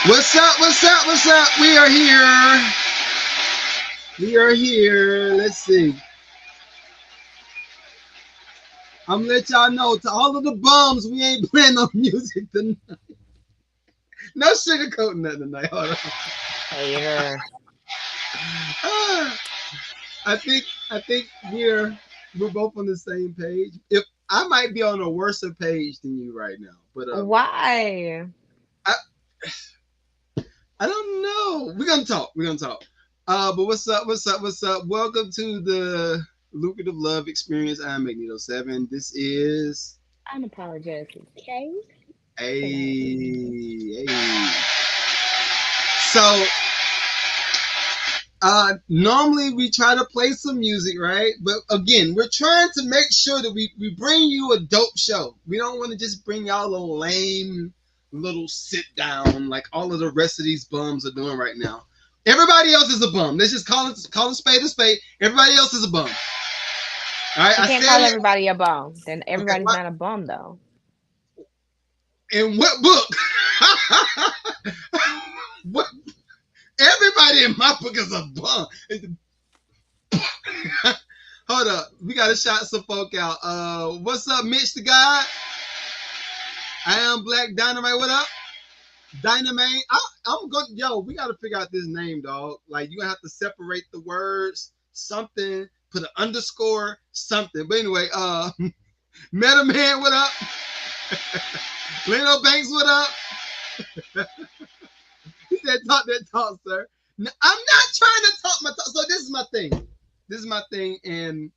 What's up? What's up? What's up? We are here. We are here. Let's see. I'm gonna let y'all know to all of the bums, we ain't playing no music tonight. No sugarcoating that tonight. Hold on. Hater. Ah, I think we're both on the same page. If I might be on a worse page than you right now, but Why? I I don't know. We're gonna talk. We're gonna talk. But what's up? What's up? What's up? Welcome to the Lucrative Love Experience. I'm Magneto 7. This is Unapologetically Kate. a so normally we try to play some music, right? But again, we're trying to make sure that we bring you a dope show. We don't want to just bring y'all a lame little sit down like all of the rest of these bums are doing right now. Everybody else is a bum. Let's just call it spade a spade. Everybody else is a bum. All right, You I can't said call it. everybody a bum. Then Okay, everybody's not a bum though. in what book? What? Everybody in my book is a bum. Hold up, we gotta shout some folk out. What's up, Mitch the God? I am Black Dynamite. What up, Dynamite? I'm going. Yo, we gotta figure out this name, dog. Like you gonna have to separate the words, something, put an underscore, something. But anyway, Meta Man, what up? Leno Banks, what up? He said, talk that talk, sir. No, I'm not trying to talk my talk. So this is my thing. This is my thing, and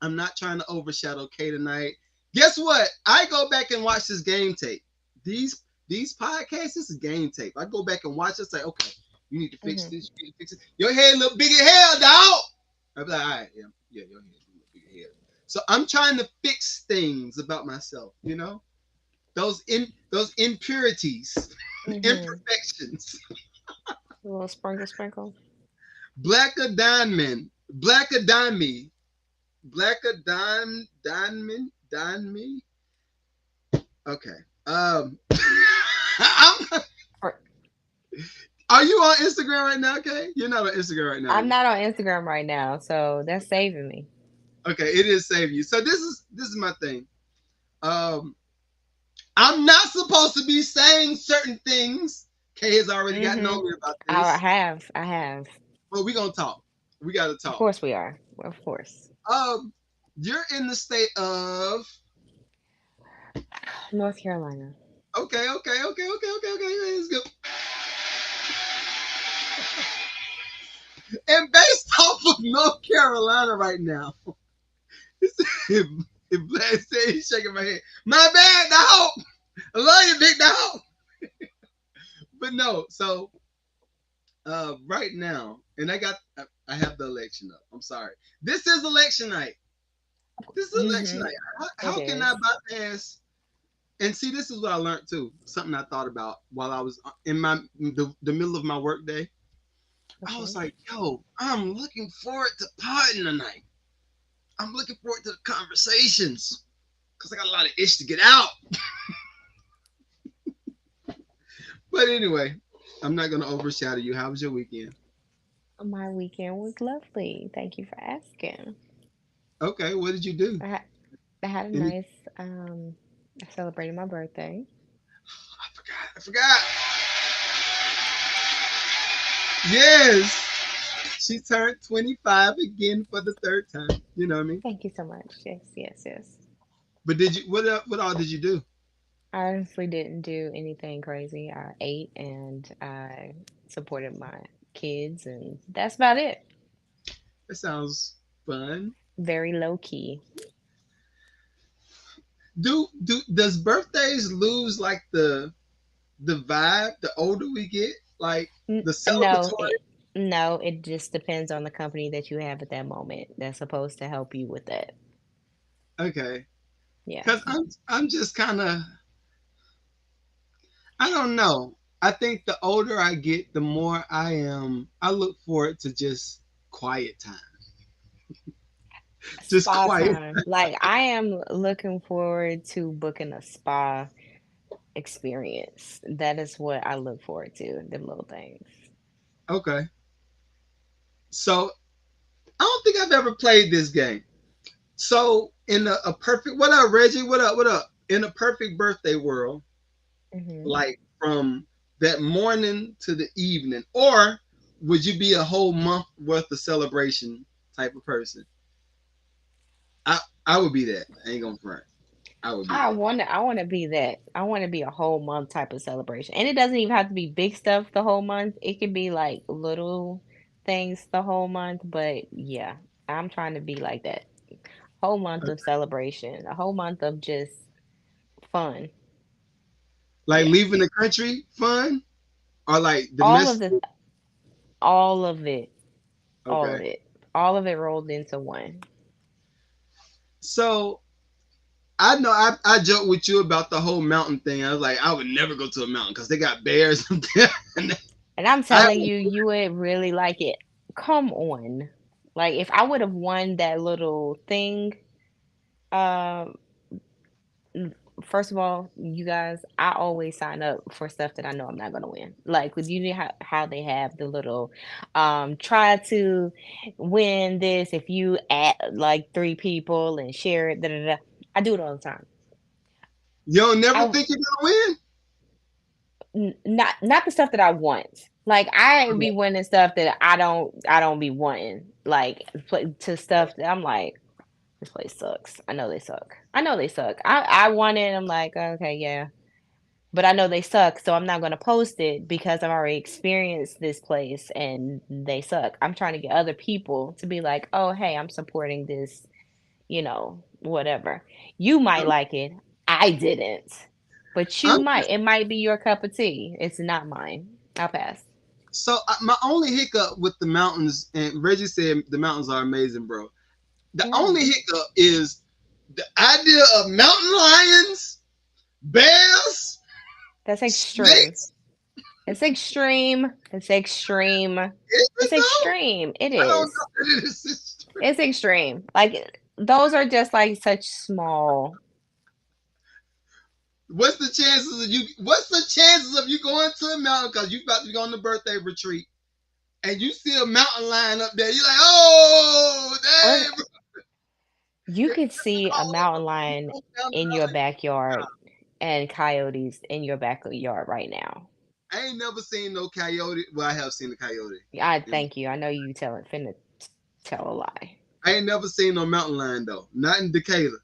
I'm not trying to overshadow Kay tonight. Guess what? I go back and watch this game tape. These podcasts, this is game tape. I go back and watch it, say, okay, you need to fix Hmm. this, you need to fix it. Your head look big as hell, dog. I'm like, all right, yeah, your head look big as hell. So I'm trying to fix things about myself, those impurities, Hmm. imperfections. A little sprinkle, sprinkle. Black a diamond, black a diamond, black a diamond. Okay. I'm, Or- are you on Instagram right now? Okay, you're not on Instagram right now, are I'm you? not on Instagram right now, so that's saving me. Okay, it is save you. So this is my thing. Um, I'm not supposed to be saying certain things. Kay has already gotten Hmm. on me about I this, have. I have. but we gonna talk. We gotta Of talk. course we are. Of course. Um, you're in the state of North Carolina. okay. Let's go. And based off of North Carolina right now, if Black said he's shaking my head, my bad, dog. I love you, big dog. But no, so right now, and I have the election up. I'm sorry. This is election night. This is election Hmm. night. It How can I is. bypass? And see, this is what I learned too. Something I thought about while I was in the middle of my work day. I was Okay. like, yo, I'm looking forward to partying tonight. I'm looking forward to the conversations because I got a lot of ish to get out. But anyway, I'm not gonna overshadow you. How was your weekend? My weekend was lovely. Thank you for asking. Okay, what did you do? I had, I had a Any? nice I celebrated my birthday. I forgot. I forgot. Yes, she turned 25 again for the third time. You know what I mean? Thank you so much. Yes, yes, yes. But did you? What all did you do? I honestly didn't do anything crazy. I ate and I supported my kids, and that's about it. That sounds fun. Very low key. Do does birthdays lose like the vibe the older we get? Like the No, celebratory? it just depends on the company that you have at that moment that's supposed to help you with that. Okay, Yeah. because I'm just kind of I don't know. I think the older I get, the more I am. I look forward to just quiet time. Just Spa quiet. time. Like I am looking forward to booking a spa experience. That is what I look forward to, them little things. Okay. So I don't think I've ever played this game. So in a perfect, what up, Reggie? What up? What up? In a perfect birthday world, Hmm. like from that morning to the evening, or would you be a whole month worth of celebration type of person? I would be that. I ain't gonna front. I would be that. I wanna be that. I wanna be a whole month type of celebration. And it doesn't even have to be big stuff the whole month. It can be like little things the whole month. But yeah, I'm trying to be like that. Whole month of celebration. A whole month of just fun. Like Yeah. leaving the country, fun, or like All of domestic. the all of it. All of Okay. it. All of it rolled into one. So I know I joked with you about the whole mountain thing. I was like, I would never go to a mountain because they got bears up there. And And I'm I telling you, you would really like it. Come on. Like if I would have won that little thing, um, first of all, you guys, I always sign up for stuff that I know I'm not gonna win. Like with you know how they have the little try to win this if you add like three people and share it, da da da. I do it all the time. you don't never I think you're gonna win. not the stuff that I want. Like I be winning stuff that I don't be wanting. Like to stuff that I'm like, this place sucks. I know they suck. I know they suck. I want it. I'm like, okay, yeah, but I know they suck, so I'm not gonna post it because I've already experienced this place and they suck. I'm trying to get other people to be like, oh, hey, I'm supporting this, whatever. You might like it. I didn't, but you I'm might. It might be your cup of tea. It's not mine. I'll pass. so my only hiccup with the mountains, and Reggie said the mountains are amazing, bro. The only Hmm. hiccup is the idea of mountain lions, bears, That's extreme. snakes. It's extreme. It's extreme. Is it It's though? extreme. It I don't is. know. It is. It's extreme. Like those are just like such small. What's the chances of you? What's the chances of you going to a mountain because you about to go on the birthday retreat and you see a mountain lion up there? You're like, oh, Or dang, bro. you If could see a mountain lion you down the in your mountain, backyard and coyotes in your backyard right now. I ain't never seen no coyote. Well, I have seen a coyote. I And thank you. I know you finna tell a lie. I ain't never seen no mountain lion though. Not in Decatur.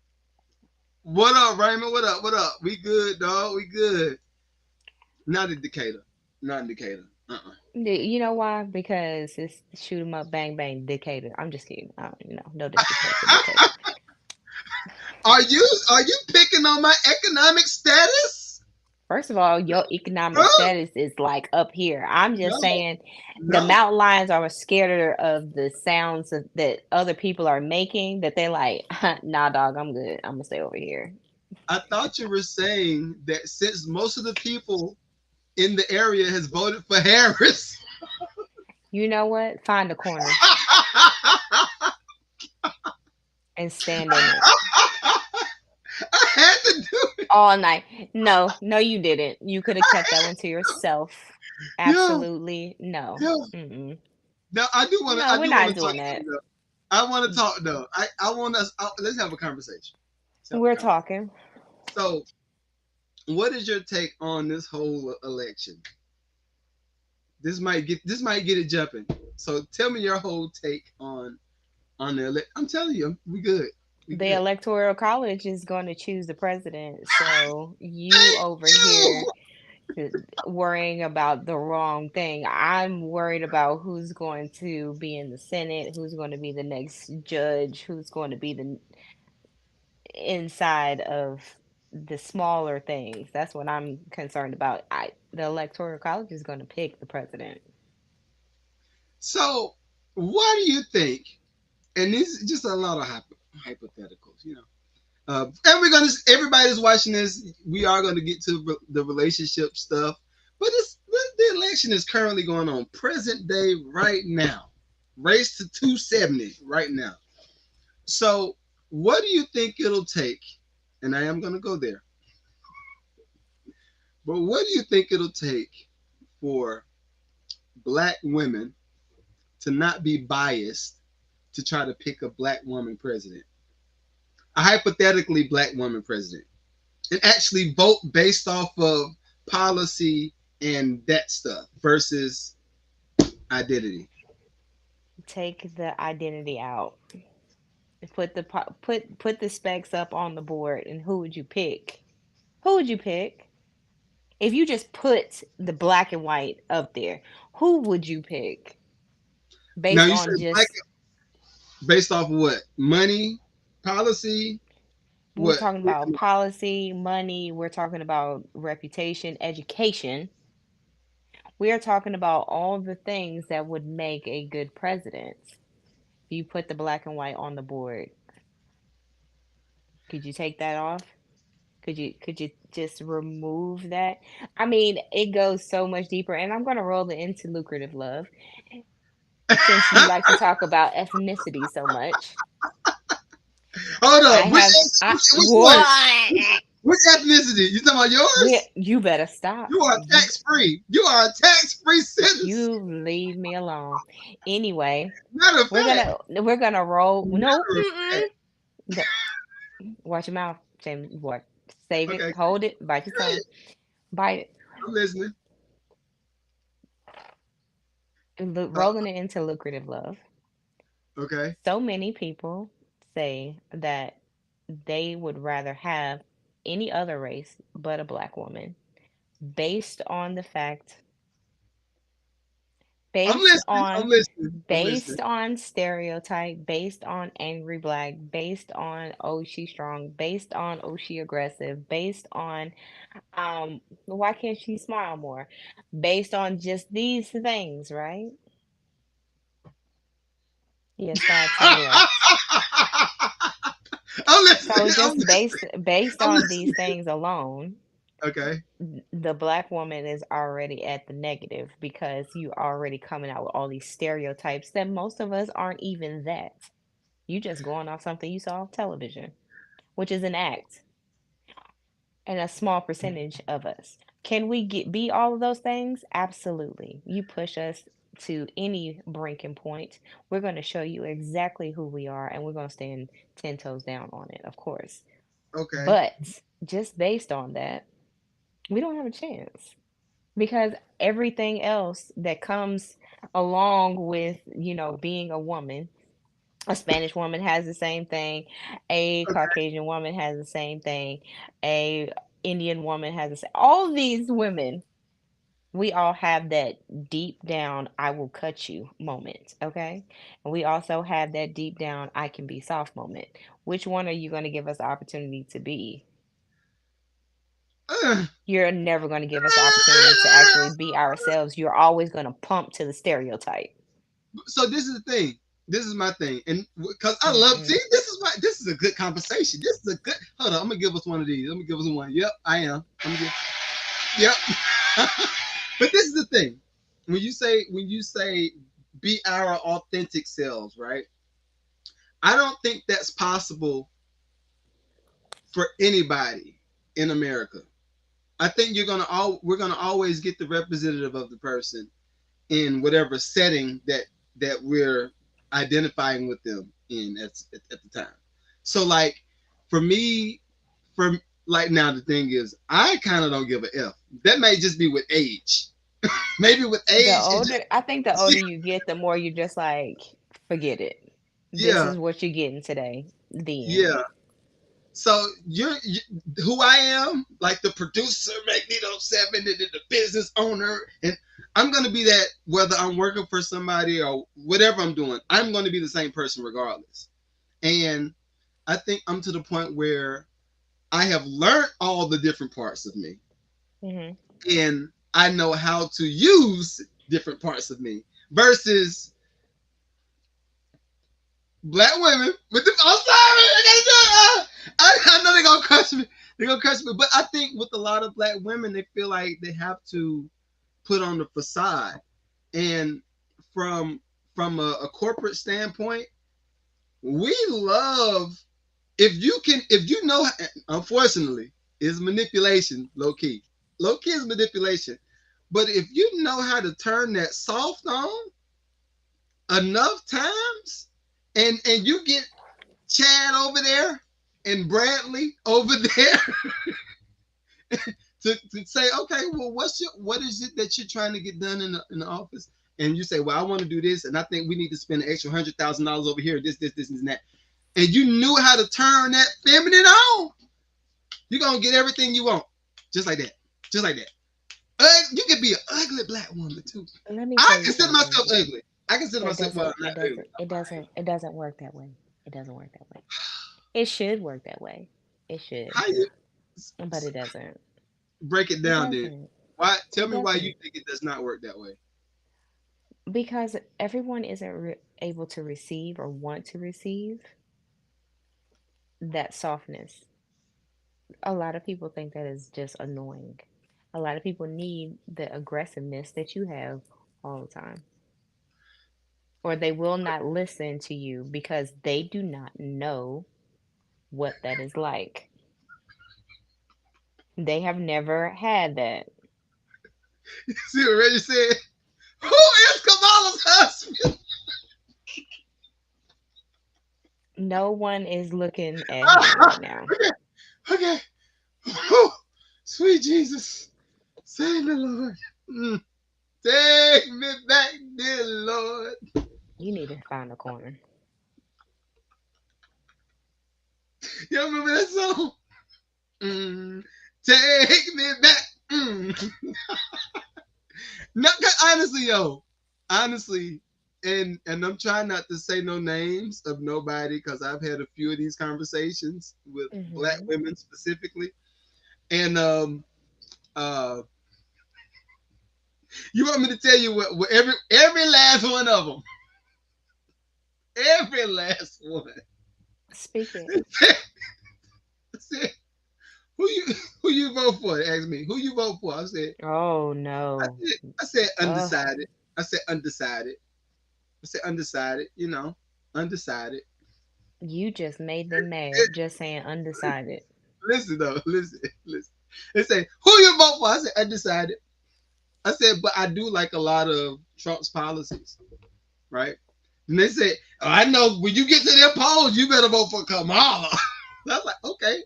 What up, Raymond? What up? What up? We good, dog. We good. Not in Decatur. Not in Decatur. You know why? Because it's shoot 'em up, bang bang, Decatur. I'm just kidding. No disrespect to Decatur. Are you picking on my economic status? First of all, your economic Huh? status is like up here. I'm just No, saying the no. mountain lions are scared of the sounds that other people are making that they're like, nah, dog, I'm good. I'm gonna stay over here. I thought you were saying that since most of the people in the area has voted for Harris. You know what? Find a corner and stand in it I had to do it. all night. No, no, you didn't. You could have kept that one to yourself. Yeah, Absolutely no. yeah. Mm-mm. Now I do want to. No, I we're do want not to talk doing to that. you though. I want to talk though. I want us. Let's have a conversation. Let's have a We're conversation. talking. So, what is your take on this whole election? This might get it jumping. So, tell me your whole take on the elect. I'm telling you, we good. We The good. electoral college is going to choose the president. So you Thank over here you. uh, worrying about the wrong thing. I'm worried about who's going to be in the Senate, who's going to be the next judge, who's going to be the inside of the smaller things. That's what I'm concerned about. The electoral college is going to pick the president. So, what do you think? And this is just a lot of hypotheticals, and we're gonna. Everybody's watching this. We are gonna get to the relationship stuff, but the election is currently going on, present day, right now. Race to 270 right now. So, what do you think it'll take? And I am gonna go there. But what do you think it'll take for black women to not be biased to try to pick a black woman president? A hypothetically black woman president. And actually vote based off of policy and that stuff versus identity. Take the identity out. Put the specs up on the board, and who would you pick? Who would you pick? If you just put the black and white up there, who would you pick Now based you said on black just based off of what? Money, policy, we're what? talking about policy, money, we're talking about reputation, education. We are talking about all the things that would make a good president. If you put the black and white on the board, could you take that off? Could you just remove that? I mean, it goes so much deeper, and I'm gonna roll it into lucrative love since you like to talk about ethnicity so much. Hold I up. have I Which one? what? Which ethnicity? You talking about yours? You better stop. You are tax free. You are a tax free citizen. You leave me alone. Anyway, Matter of fact, we're gonna roll. No, matter of fact. The- watch your mouth, James. What? Save it. Okay, Hold it. Bite your go tongue. ahead. Bite I'm listening. it. Uh, Rolling it into lucrative love. okay, So many people say that they would rather have any other race but a black woman based on the fact I'm based listening. I'm on listening. I'm listening. based on stereotype, based on angry black, based on oh she's strong, based on oh she aggressive, based on why can't she smile more, based on just these things, right? Yes, God to the left. I'm So listening. I'm just listening. based I'm on these listening. things alone, Okay. the black woman is already at the negative because you already coming out with all these stereotypes that most of us aren't even that. You just going off something you saw on television, which is an act and a small percentage of us. Can we be all of those things? Absolutely. You push us to any breaking point, we're going to show you exactly who we are and we're going to stand 10 toes down on it, of course. Okay. But just based on that, we don't have a chance because everything else that comes along with, being a woman, a Spanish woman has the same thing, a Okay. Caucasian woman has the same thing, a Indian woman has the same. All these women, we all have that deep down I will cut you moment, okay? And we also have that deep down I can be soft moment. Which one are you going to give us the opportunity to be? Uh, You're never going to give us the opportunity to actually be ourselves. You're always going to pump to the stereotype. so this is the thing. This is my thing, and because I love. See, Mm-mm. this is why this is a good conversation. This is a good. Hold on, I'm gonna give us one of these. Let me give us one. Yep, I am. I'm gonna give. Yep. But this is the thing. When you say be our authentic selves, right? I don't think that's possible for anybody in America. I think we're gonna always get the representative of the person in whatever setting that we're identifying with them in at the time. So like for me, for like now the thing is I kind of don't give a F. That may just be with age. Maybe with The age it older, just I think the older you get, the more you're just like, forget it. This yeah, is what you're getting today. The end. yeah. So you who I am, like the producer, Magneto Seven, and the business owner, and I'm gonna be that whether I'm working for somebody or whatever I'm doing. I'm gonna be the same person regardless. And I think I'm to the point where I have learned all the different parts of me, Hmm. and I know how to use different parts of me. Versus black women with the. I'm sorry, I gotta do it. I know they're gonna crush me. They're gonna crush me. But I think with a lot of black women, they feel like they have to put on the facade. And from a corporate standpoint, we love if you know. Unfortunately, is manipulation low key. Low key is manipulation. But if you know how to turn that soft on enough times, and you get Chad over there and Bradley over there to say, okay, well, what is it that you're trying to get done in the office? And you say, well, I want to do this, and I think we need to spend an extra $100,000 over here, this, and that. And you knew how to turn that feminine on, you're gonna get everything you want, just like that, just like that. You can be an ugly black woman too. Let me tell I you consider something. myself ugly. I consider That myself doesn't. not It ugly. doesn't. It doesn't. It doesn't work that way. It doesn't work that way. It should work that way. It should, How you but it doesn't. break it It down then? doesn't. Why? Tell It me why you doesn't. think it does not work that way. Because everyone isn't able to receive or want to receive that softness. A lot of people think that is just annoying. A lot of people need the aggressiveness that you have all the time. Or they will not listen to you because they do not know what that is like. They have never had that. See what Reggie said? Who is Kamala's husband? No one is looking at him right now. Okay, okay. Whew. Sweet Jesus, save me, Lord. Mm. Take me back, dear Lord. You need to find a corner. Y'all remember that song? Mm. Take me back. Mm. No, honestly, yo, honestly, and I'm trying not to say no names of nobody because I've had a few of these conversations with black Hmm. women specifically, and uh, you want me to tell you what every last one of them, every last one. Speak it. I said, who you vote for? They asked me who you vote for. Oh no. I said Ugh. undecided. I said undecided. I said undecided. You know, undecided. You just made them mad just saying undecided. Listen though, listen. They say, who you vote for? I said, undecided. I said, but I do like a lot of Trump's policies, right? And they said, oh, I know when you get to their polls, you better vote for Kamala. I was like, okay,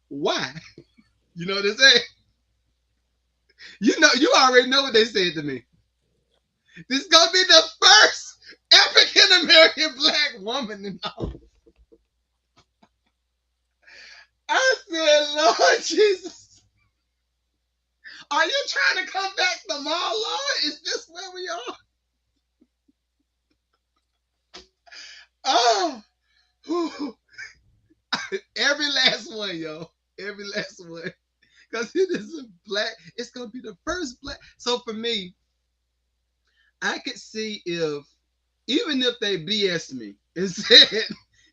why? You know what they say? You already know what they said to me. This is gonna be the first African American black woman in office. I said, Lord Jesus, are you trying to come back to my Lord? Is this where we are? Oh, whew. Every last one, yo. Every last one. Because it is a black, it's going to be the first black. So for me, I could see even if they BS me and said,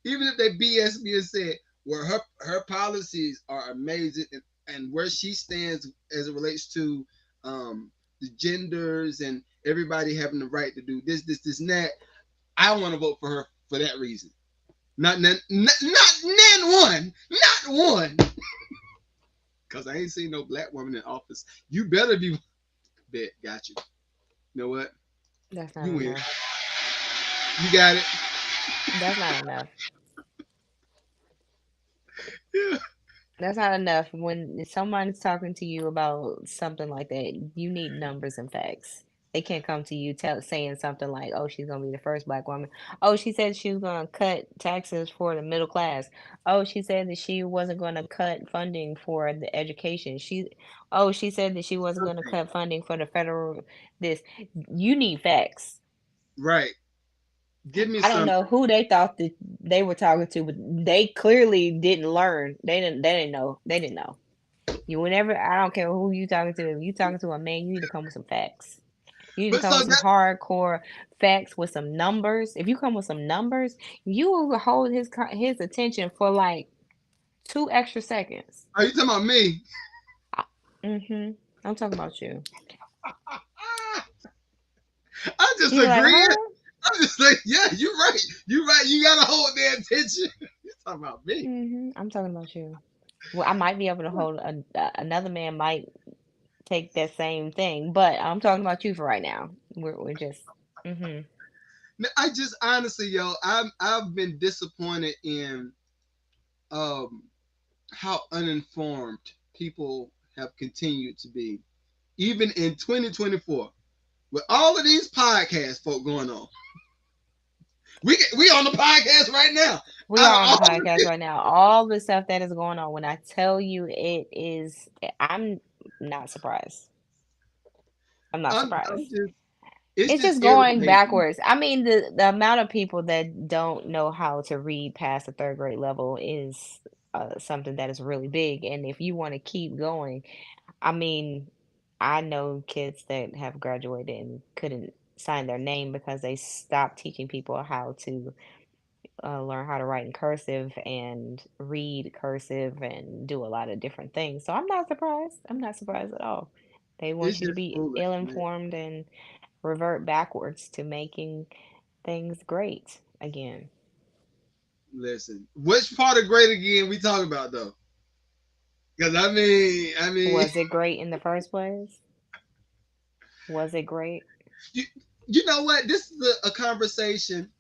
even if they BS me and said, well, her policies are amazing and where she stands as it relates to the genders and everybody having the right to do this, and that, I want to vote for her for that reason. Not one. Not one. Because I ain't seen no black woman in office. You better be. Bet. Got you. You know what? That's not You win. enough. You got it. That's not enough. Yeah. That's not enough. When someone's talking to you about something like that, you need numbers and facts. They can't come to you saying something like, "Oh, she's gonna be the first black woman." Oh, she said she was gonna cut taxes for the middle class. Oh, she said that she wasn't gonna cut funding for the education. She said that she wasn't gonna Something. cut funding for the federal. This, you need facts. Right. Give me I don't know something. who they thought that they were talking to, but they clearly didn't learn. They didn't. They didn't know. They didn't know. You whenever I don't care who you talking to. If you talking to a man, you need to come with some facts. You need to But come so with some that hardcore facts with some numbers. If you come with some numbers, you will hold his attention for like 2 extra seconds. are you talking about me? Mm-hmm. I'm talking about you. I'm just You be like, agreeing. huh? I'm just like, yeah, you're right. You're right. You gotta hold their attention. You're talking about me. Mm-hmm. I'm talking about you. Well, I might be able to hold another man might take that same thing, but I'm talking about you for right now. We're just hmm I just honestly, yo, I've been disappointed in um how uninformed people have continued to be, even in 2024, with all of these podcast folk going on. We on the podcast right now. We Out are of on the all podcast right now. All the stuff that is going on. When I tell you it is, I'm not surprised. I'm not I'm surprised. just, it's It's just just going irritating. backwards. I mean, the amount of people that don't know how to read past the third grade level is something that is really big. And if you want to keep going, I mean, I know kids that have graduated and couldn't sign their name because they stopped teaching people how to learn how to write in cursive and read cursive and do a lot of different things. So I'm not surprised. I'm not surprised at all. They It's want you to just be foolish, man. ill-informed and revert backwards to making things great again. Listen, which part of great again we talking about though? Because I mean, Was it great in the first place? Was it great? you, you know what? This is a conversation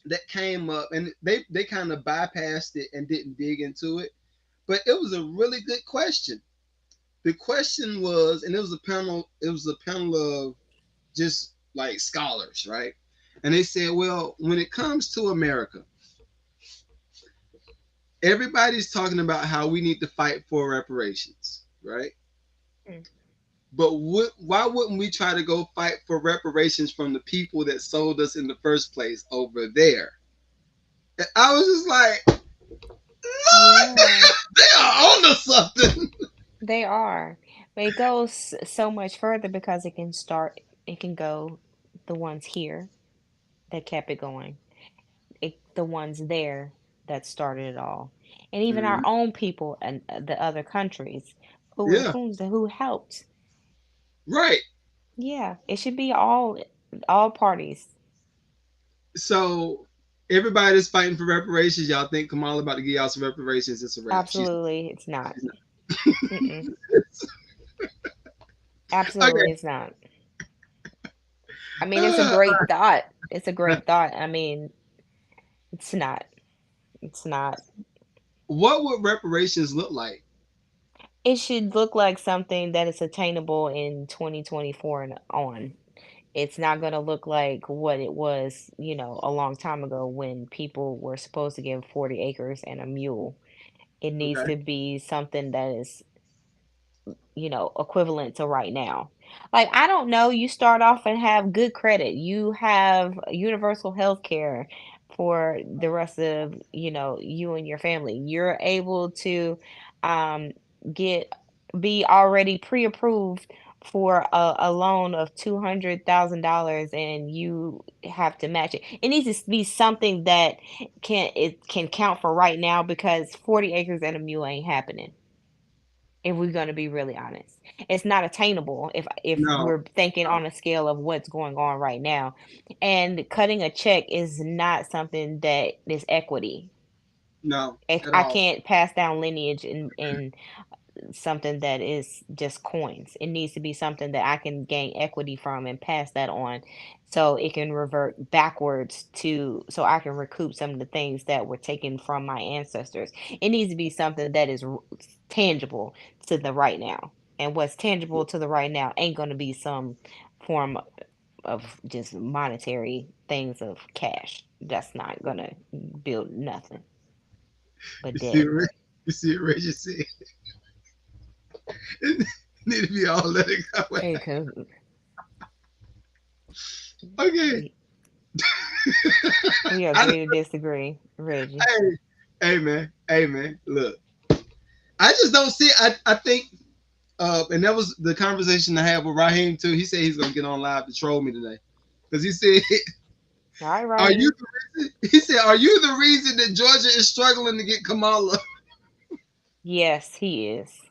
that came up, and they kind of bypassed it and didn't dig into it. But it was a really good question. The question was, and it was a panel. It was a panel of just like scholars, right? And they said, well, when it comes to America, everybody's talking about how we need to fight for reparations, right? Hmm. But why wouldn't we try to go fight for reparations from the people that sold us in the first place over there? And I was just like, Lord, Yeah, they are on to something. they are. But it goes so much further because it can go the ones here that kept it going. The ones there that started it all, and even our Mhm. own people and the other countries Yeah, who helped. right. Yeah, it should be all parties. So everybody's fighting for reparations. Y'all think Kamala about to give y'all some reparations? It's a wrap. Absolutely, it's not. She's not. Mm-mm. Okay. Absolutely, it's not. I mean, it's a great thought. It's a great thought. I mean, it's not. It's not. What would reparations look like? It should look like something that is attainable in 2024 and on. It's not going to look like what it was, a long time ago when people were supposed to give 40 acres and a mule. It needs Okay. to be something that is, equivalent to right now. Like, I don't know, you start off and have good credit. You have universal health care for the rest of, you and your family. You're able to um get be already pre-approved for a loan of $200,000 and you have to match it. It needs to be something that can count for right now because 40 acres and a mule ain't happening if we're going to be really honest. It's not attainable if No, we're thinking no, on a scale of what's going on right now. And cutting a check is not something that is equity. no, at I all. can't pass down lineage in something that is just coins. It needs to be something that I can gain equity from and pass that on so it can revert backwards to so I can recoup some of the things that were taken from my ancestors. It needs to be something that is tangible to the right now. And what's tangible to the right now ain't going to be some form of just monetary things of cash. That's not going to build nothing but You see, debt. you see what Reggie said. It need to be all let it go. Because Okay. we I, agree to disagree, Reggie. hey man, hey man. Look, I just don't see. I think, and that was the conversation I had with Raheem too. He said he's gonna get on live to troll me today because he said, All right, "Are you?" Raheem. The reason? He said, "Are you the reason that Georgia is struggling to get Kamala?" Yes, he is.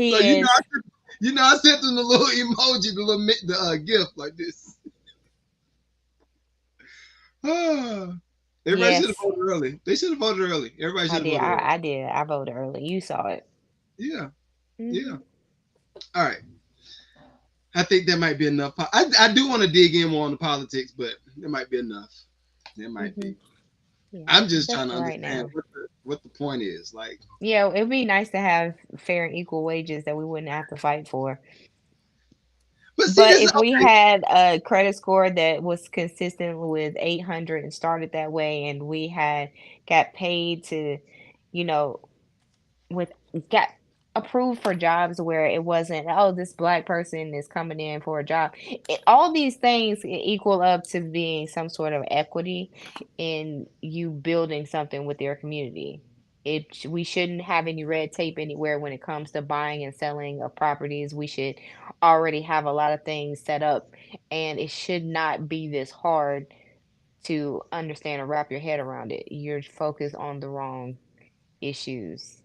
So He is. I sent him the little emoji, the little gift like this. And Everybody should have Yes, voted early. They should have voted early. Everybody I should have did. voted early. I did. I voted early. You saw it. Yeah, yeah. Mhm. All right. I think that might be enough. I do want to dig in more on the politics, but it might be enough. It might Mhm. be. Yeah, I'm just just trying to for right understand now. what the point is. Like, Yeah, it'd be nice to have fair and equal wages that we wouldn't have to fight for. but see, But this is if we okay. had a credit score that was consistent with 800 and started that way, and we had got paid to, you know, with got approved for jobs where it wasn't, oh, this black person is coming in for a job. All these things equal up to being some sort of equity in you building something with your community. We shouldn't have any red tape anywhere when it comes to buying and selling of properties. We should already have a lot of things set up, and it should not be this hard to understand or wrap your head around it. You're focused on the wrong issues.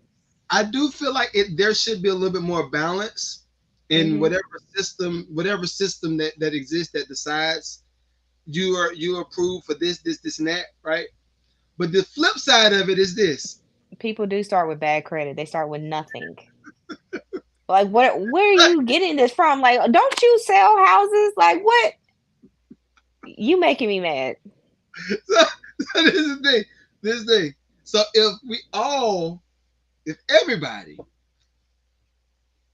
I do feel like there should be a little bit more balance in Hmm. whatever system that exists that decides you approve for this and that, right? But the flip side of it is this. People do start with bad credit. They start with nothing. Like, where are you getting this from? Like, don't you sell houses? Like, what? You making me mad. So, so this is the thing. This thing. So if everybody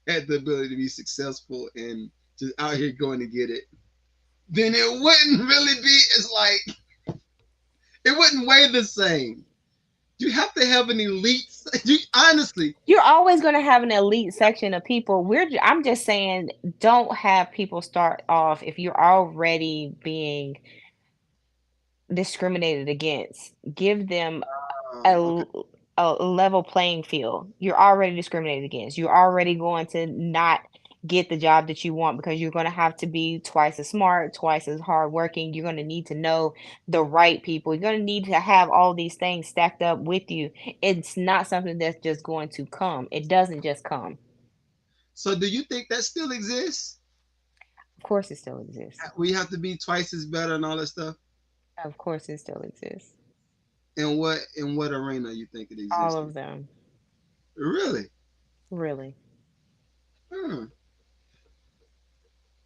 had the ability to be successful and just out here going to get it, then it wouldn't really be as like it wouldn't weigh the same. You have to have an elite. You honestly, You're always going to have an elite section of people. I'm just saying, don't have people start off if you're already being discriminated against. Give them a, okay. a level playing field. You're already discriminated against. You're already going to not get the job that you want because you're going to have to be twice as smart, twice as hardworking. You're going to need to know the right people. You're going to need to have all these things stacked up with you. It's not something that's just going to come. It doesn't just come. So do you think that still exists? Of course, it still exists. We have to be twice as better and all that stuff. Of course, it still exists. In what arena you think it All exists in? of them, Really? really. Hmm.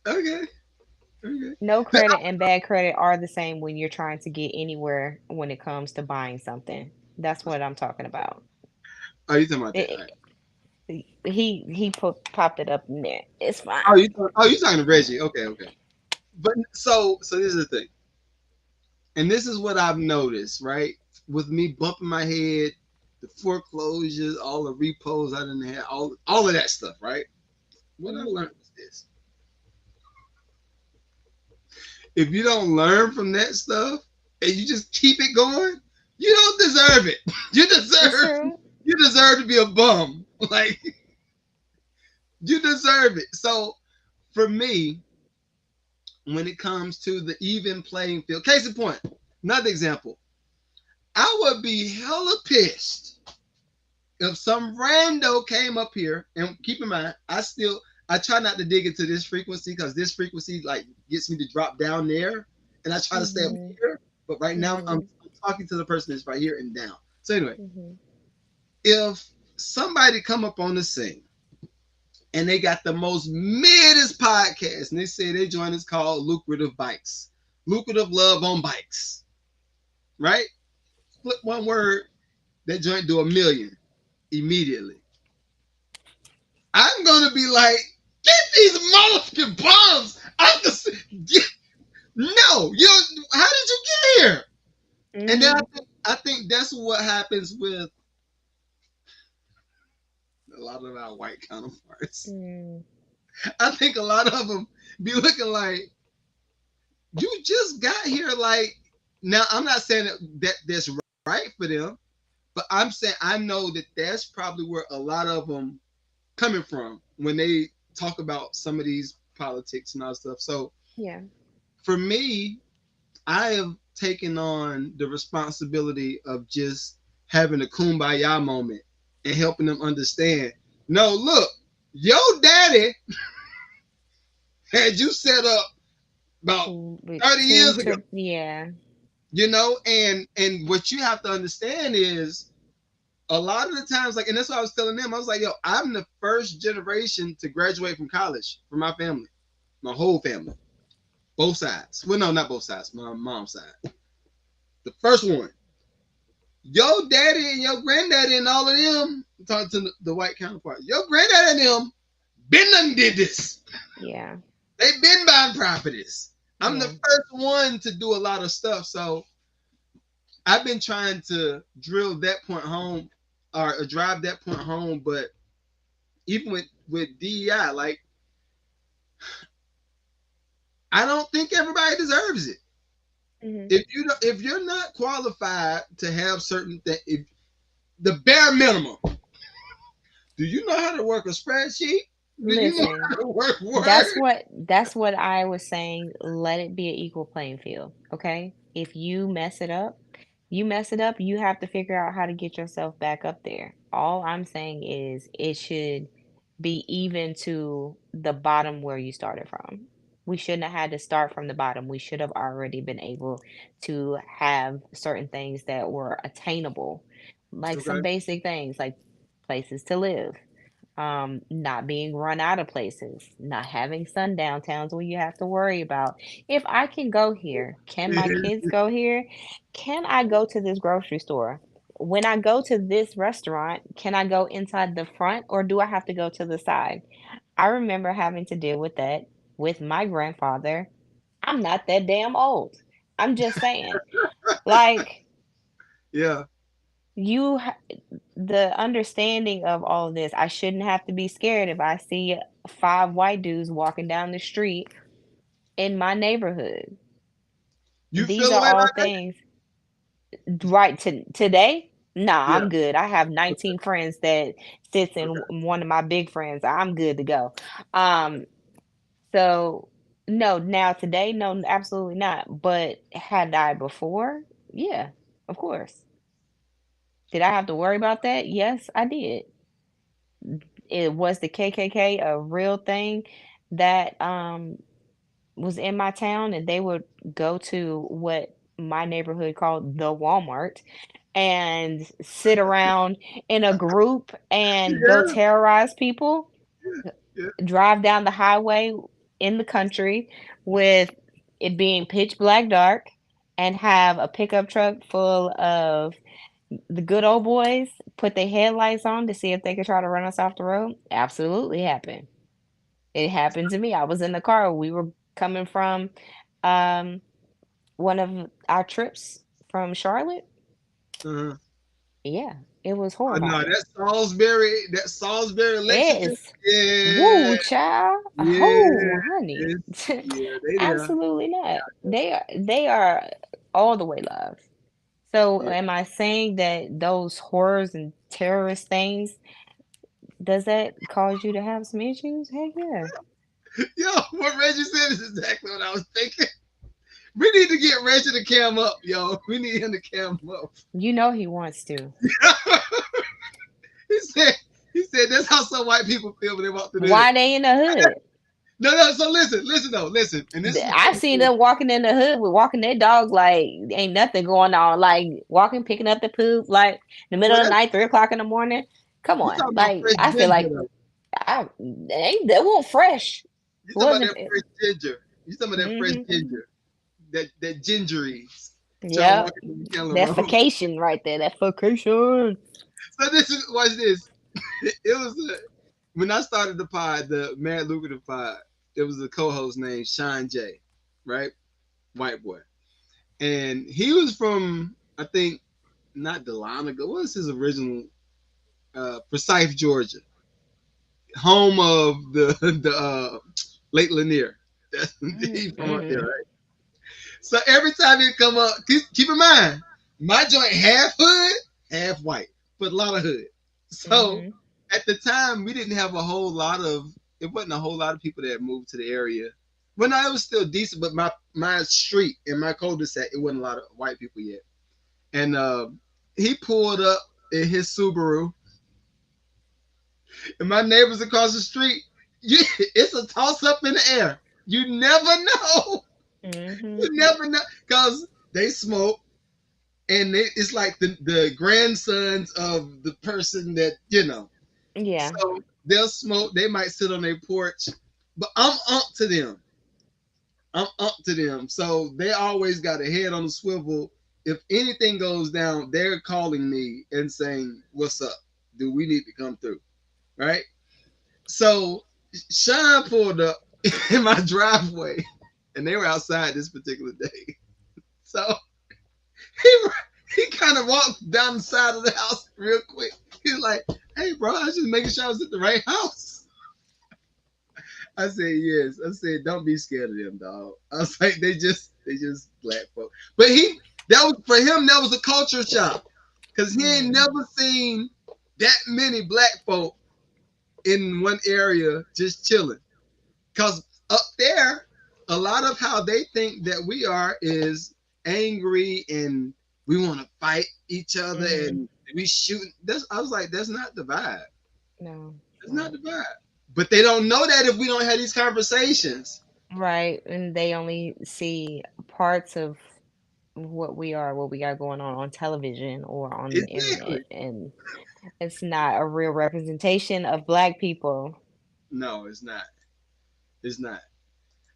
Okay. Okay. No credit and bad credit are the same when you're trying to get anywhere when it comes to buying something. That's what I'm talking about. Oh, you talking about that? All right. It, popped it up in there. It's fine. Oh, you talking to Reggie? Okay, okay. But so this is the thing, and this is what I've noticed, right? With me bumping my head, the foreclosures, all the repos I didn't have, all of that stuff, right? What I Mhm. learned was this: if you don't learn from that stuff and you just keep it going, you don't deserve it. You It's deserve true. you deserve to be a bum. Like you deserve it. So for me, when it comes to the even playing field, case in point, another example, I would be hella pissed if some rando came up here, and keep in mind, I try not to dig into this frequency because this frequency like gets me to drop down there, and I try to stay up Mhm. here. But right now, I'm Mhm. talking to the person that's right here and down. So anyway, Mhm. if somebody come up on the scene and they got the most middest podcast, and they say they join us called Lucrative Bikes, Lucrative Love on Bikes, right? Flip one word, that joint do 1 million immediately. I'm gonna be like, get these motherfucking bums out the no, how did you get here? And then Mhm. I think that's what happens with a lot of our white counterparts. Mm. I think a lot of them be looking like you just got here. Like now, I'm not saying that that's right for them, but I'm saying I know that that's probably where a lot of them coming from when they talk about some of these politics and all stuff. So Yeah. for me, I have taken on the responsibility of just having a kumbaya moment and helping them understand. No, look, your daddy had you set up about With 30 years ago. yeah. And what you have to understand is a lot of the times, like, and that's what I was telling them. I was like, yo, I'm the first generation to graduate from college for my family, my whole family, both sides. Well, no, not both sides, my mom's side. The first one. Your daddy and your granddaddy and all of them, talking to the white counterpart, your granddaddy and them been done did this. Yeah. They've been buying properties. I'm the Yeah. first one to do a lot of stuff. So I've been trying to drill that point home or drive that point home. But even with DEI, like, I don't think everybody deserves it. Hmm. If you're not qualified to have certain things, if the bare minimum, do you know how to work a spreadsheet? Do you know Listen, how to work Word? that's what I was saying. Let it be an equal playing field, okay? If you mess it up, you have to figure out how to get yourself back up there. All I'm saying is it should be even to the bottom where you started from. We shouldn't have had to start from the bottom. We should have already been able to have certain things that were attainable, like some Okay. basic things like places to live, not being run out of places, not having sundown towns where you have to worry about if I can go here, can my kids go here? Can I go to this grocery store? When I go to this restaurant, can I go inside the front or do I have to go to the side? I remember having to deal with that with my grandfather. I'm not that damn old. I'm just saying. Like, Yeah. you the understanding of all of this, I shouldn't have to be scared if I see five white dudes walking down the street in my neighborhood. You These feel are away all about that? things. Right to today, nah, Yeah. I'm good. I have Okay. 19 friends that sits in Okay. one of my big friends. I'm good to go. um so no, now today, no, absolutely not. But had I before, yeah, of course. Did I have to worry about that? Yes, I did. It was the KKK a real thing that was in my town, and they would go to what my neighborhood called the Walmart and sit around in a group and go Yeah. terrorize people, Yeah. drive down the highway in the country with it being pitch black dark, and have a pickup truck full of the good old boys put their headlights on to see if they could try to run us off the road. Absolutely happened. It happened to me. I was in the car. We were coming from um, one of our trips from Charlotte. Uh-huh. Yeah, it was No, horrifying. That Salisbury, Lexington. Yes. Yeah. Woo, child. Yeah. Oh, honey. It's, yeah. They there. Absolutely not. They are all the way loved. So Yeah. am I saying that those horrors and terrorist things, does that cause you to have some issues? Heck yeah. Yo, what Reggie said is exactly what I was thinking. We need to get Reggie to cam up, yo. We need him to cam up. You know he wants to. he said he said that's how some white people feel when they walk through the hood. Why they in the hood? No, no. So listen though, listen. And this is the I've funny seen thing. them walking in the hood with walking their dog like ain't nothing going on. Like walking, picking up the poop, like in the middle Well, of the that's night, 3 o'clock in the morning. Come you on. talking about Like fresh I feel ginger like though. they want fresh. You talking about Wasn't that fresh ginger. You talking about that fresh mm-hmm. ginger. That gingery. Trying to walk Yep. in the Candler That Road. vacation right there. That vacation. So this is watch this. It was when I started the pod, the Mad Lucrative pod. It was a co-host named Sean J, right? White boy, and he was from I think not Delano. What was his original? Forsyth, Georgia, home of the Lake Lanier. He from up there, Mm-hmm. right? So every time he come up, keep in mind, my joint half hood, half white, but a lot of hood. So Mm-hmm. at the time, we didn't have a whole lot of. It wasn't a whole lot of people that moved to the area. Well, no, it was still decent, but my street and my cul-de-sac, it wasn't a lot of white people yet. And he pulled up in his Subaru, and my neighbors across the street, it's a toss up in the air. You never know. Mm-hmm. You never know because they smoke. and it's like the grandsons of the person that Yeah. So they'll smoke. They might sit on their porch, but I'm up to them. I'm up to them. So they always got a head on a swivel. If anything goes down, they're calling me and saying, "What's up? Do we need to come through?" Right? So Sean pulled up in my driveway, and they were outside this particular day. So he he kind of walked down the side of the house real quick. He's like, "Hey, bro, I was just making sure I was at the right house." I said, "Yes." I said, "Don't be scared of them, dog." I was like, "They just black folk." But that was for him. That was a culture shock because he ain't Mm. never seen that many black folk in one area just chilling. Because up there, a lot of how they think that we are is angry and we want to fight each other Mm-hmm. and we shoot. I was like, that's not the vibe. No, it's That's not not. the vibe. But they don't know that if we don't have these conversations. Right. And they only see parts of what we got going on television or on the internet. Exactly. And it's not a real representation of black people. No, it's not. It's not.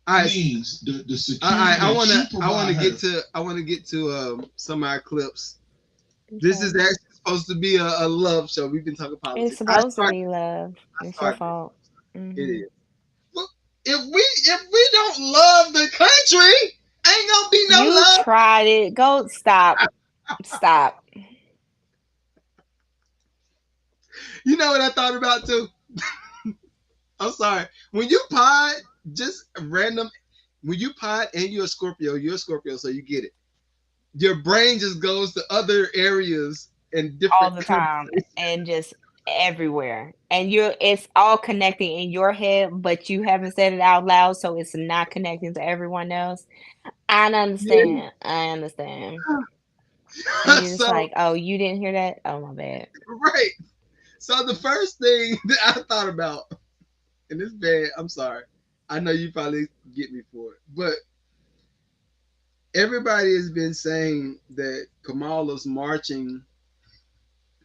All right. Means the security I want to get to some of our clips. This is Okay. actually supposed to be a love show. We've been talking It's politics. supposed to be love. I It's your started it. fault. It Hmm. is. Well, if we don't love the country, ain't gonna be no You love. tried it. Go stop. Stop. You know what I thought about too? I'm sorry. When you pod, just random. When you pod and you're a Scorpio, so you get it. Your brain just goes to other areas and All different the time conversations. and just everywhere. And it's all connecting in your head, but you haven't said it out loud, so it's not connecting to everyone else. I Yeah. understand. I understand. And you're just So like, oh, you didn't hear that? Oh, my bad. right. So the first thing that I thought about, and this bad, I'm sorry. I know you probably get me for it, but everybody has been saying that Kamala's marching,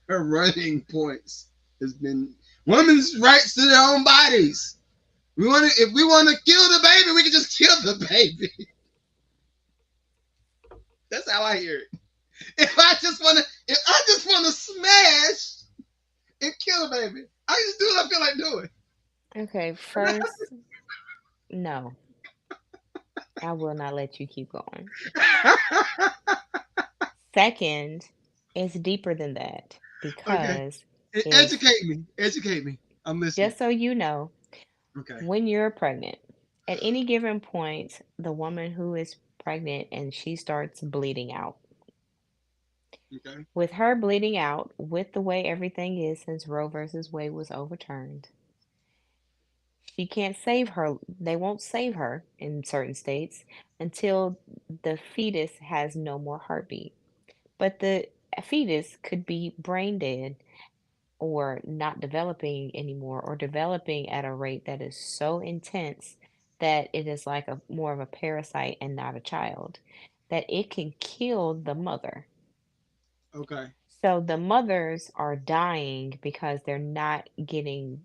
her running points has been women's rights to their own bodies. If we want to kill the baby, we can just kill the baby. That's how I hear it. If I just want to smash and kill the baby, I just do what I feel like doing. Okay, first, no, I will not let you keep going. Second, it's deeper than that Okay, because if, educate me. Educate me. I'm listening. just so you know, Okay. when you're pregnant, at any given point, the woman who is pregnant and she starts bleeding out. Okay. With her bleeding out, with the way everything is since Roe versus Wade was overturned, she can't save her. They won't save her in certain states until the fetus has no more heartbeat. But the fetus could be brain dead or not developing anymore or developing at a rate that is so intense that it is like a more of a parasite and not a child that it can kill the mother. Okay. So the mothers are dying because they're not getting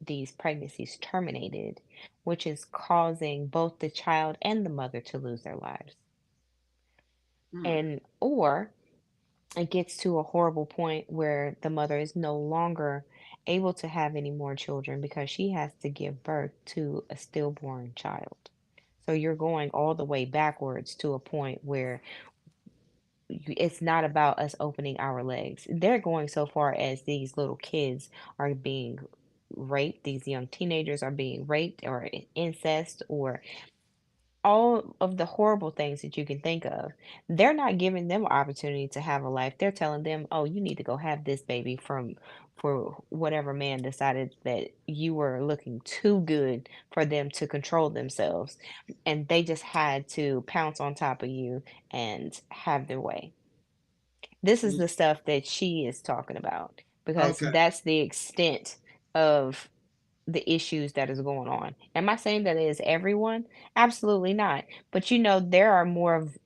these pregnancies terminated, which is causing both the child and the mother to lose their lives. Hmm. And or it gets to a horrible point where the mother is no longer able to have any more children because she has to give birth to a stillborn child. So you're going all the way backwards to a point where it's not about us opening our legs. They're going so far as these little kids are being raped, these young teenagers are being raped or incest or all of the horrible things that you can think of. They're not giving them an opportunity to have a life. They're telling them, "Oh, you need to go have this baby from for whatever man decided that you were looking too good for them to control themselves." And they just had to pounce on top of you and have their way. This is the stuff that she is talking about because Okay. that's the extent of the issues that is going on. Am I saying that it is everyone? Absolutely not. But there are more of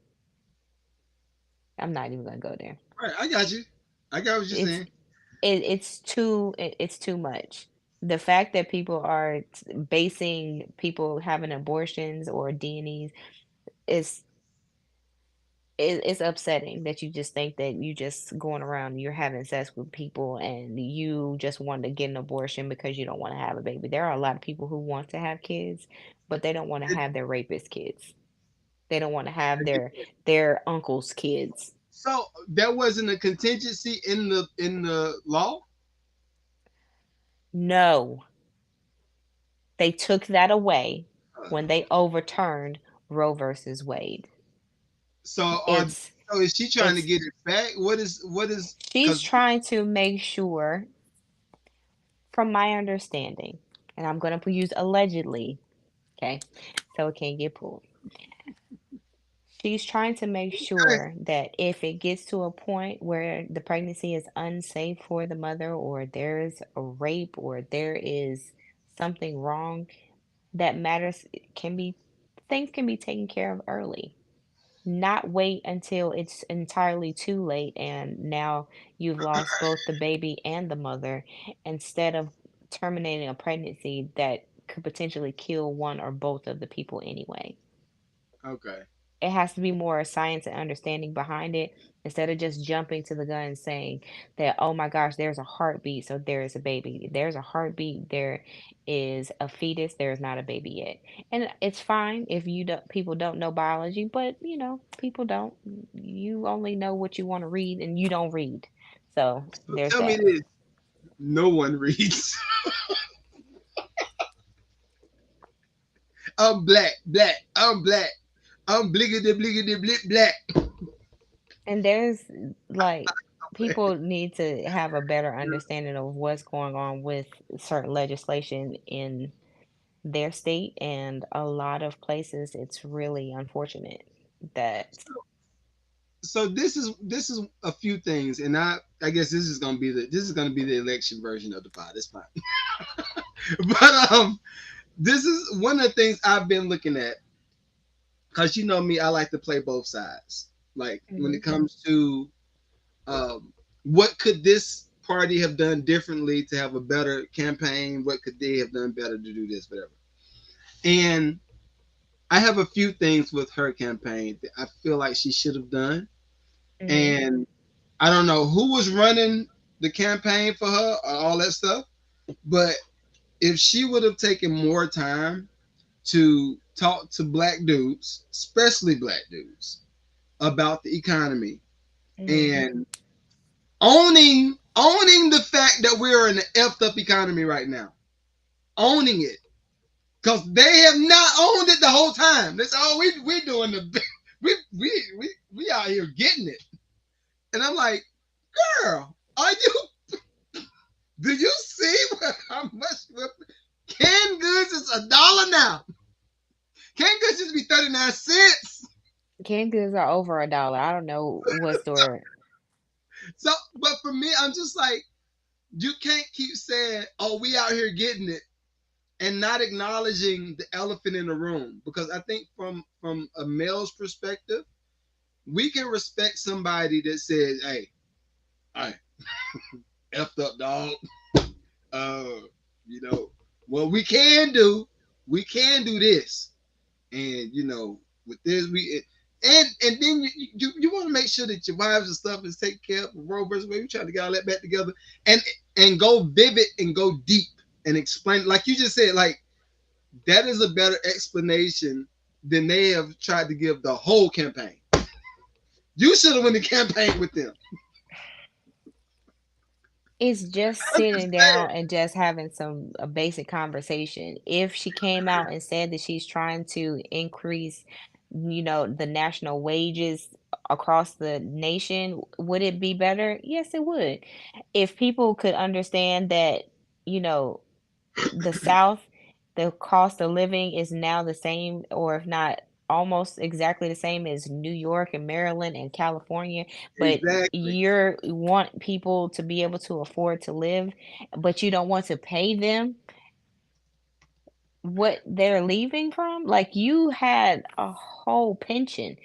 I'm not even gonna go there. Right, I got you. I got what you're It's saying. it's too much. The fact that people are basing people having abortions or D&Es is it's upsetting that you just think that you just going around, you're having sex with people and you just want to get an abortion because you don't want to have a baby. There are a lot of people who want to have kids, but they don't want to It- have their rapist kids. They don't want to have I get that. their uncle's kids. So there wasn't a contingency in the law. No, they took that away Uh, when they overturned Roe versus Wade. so are It's so is she trying to it's get it back? What is she's because trying to make sure, from my understanding, and I'm going to use allegedly, okay, so it can't get pulled. She's trying to make sure that if it gets to a point where the pregnancy is unsafe for the mother, or there's a rape, or there is something wrong that matters, can be things can be taken care of early. Not wait until it's entirely too late and now you've lost both the baby and the mother, instead of terminating a pregnancy that could potentially kill one or both of the people anyway. okay. It has to be more science and understanding behind it, instead of just jumping to the gun and saying that, oh my gosh, there's a heartbeat, so there is a baby. There's a heartbeat, there is a fetus, there is not a baby yet. And it's fine if you don't, people don't know biology, but people don't. You only know what you want to read, and you don't read. So So there's tell me that. this: no one reads. I'm black, black. I'm black. I'm bliggity bliggity blit black. And there's like people need to have a better understanding of what's going on with certain legislation in their state, and a lot of places it's really unfortunate that So this is a few things, and I guess this is gonna be the election version of the pod. It's fine. But this is one of the things I've been looking at, because you know me, I like to play both sides. Like when Mhm. it comes to what could this party have done differently to have a better campaign? What could they have done better to do this, whatever? And I have a few things with her campaign that I feel like she should have done. Mhm. And I don't know who was running the campaign for her or all that stuff, but if she would have taken more time to talk to black dudes, especially black dudes, about the economy Mhm. and owning the fact that we're in an effed up economy right now, owning it, because they have not owned it the whole time. That's all we doing. We out here getting it, and I'm like, girl, are you? Do you see how much canned goods is $1 now? Canned goods used to be 39 cents. Canned goods are over $1. I don't know what store. So, but for me, I'm just like, you can't keep saying, "Oh, we out here getting it," and not acknowledging the elephant in the room. Because I think from a male's perspective, we can respect somebody that says, "Hey, I effed up, dog." Uh, you know, what we can do this, and with this and then you want to make sure that your wives and stuff is taken care of. Roe versus Wade, we trying to get all that back together, and go vivid and go deep and explain, like you just said, like that is a better explanation than they have tried to give the whole campaign. You should have won the campaign with them. It's just I'm just sitting saying. down and just having some a basic conversation. If she came out and said that she's trying to increase, the national wages across the nation, would it be better? Yes, it would. If people could understand that, you know, the South, the cost of living is now the same, or if not almost exactly the same as New York and Maryland and California, but Exactly. you want people to be able to afford to live, but you don't want to pay them what they're leaving from. Like, you had a whole pension.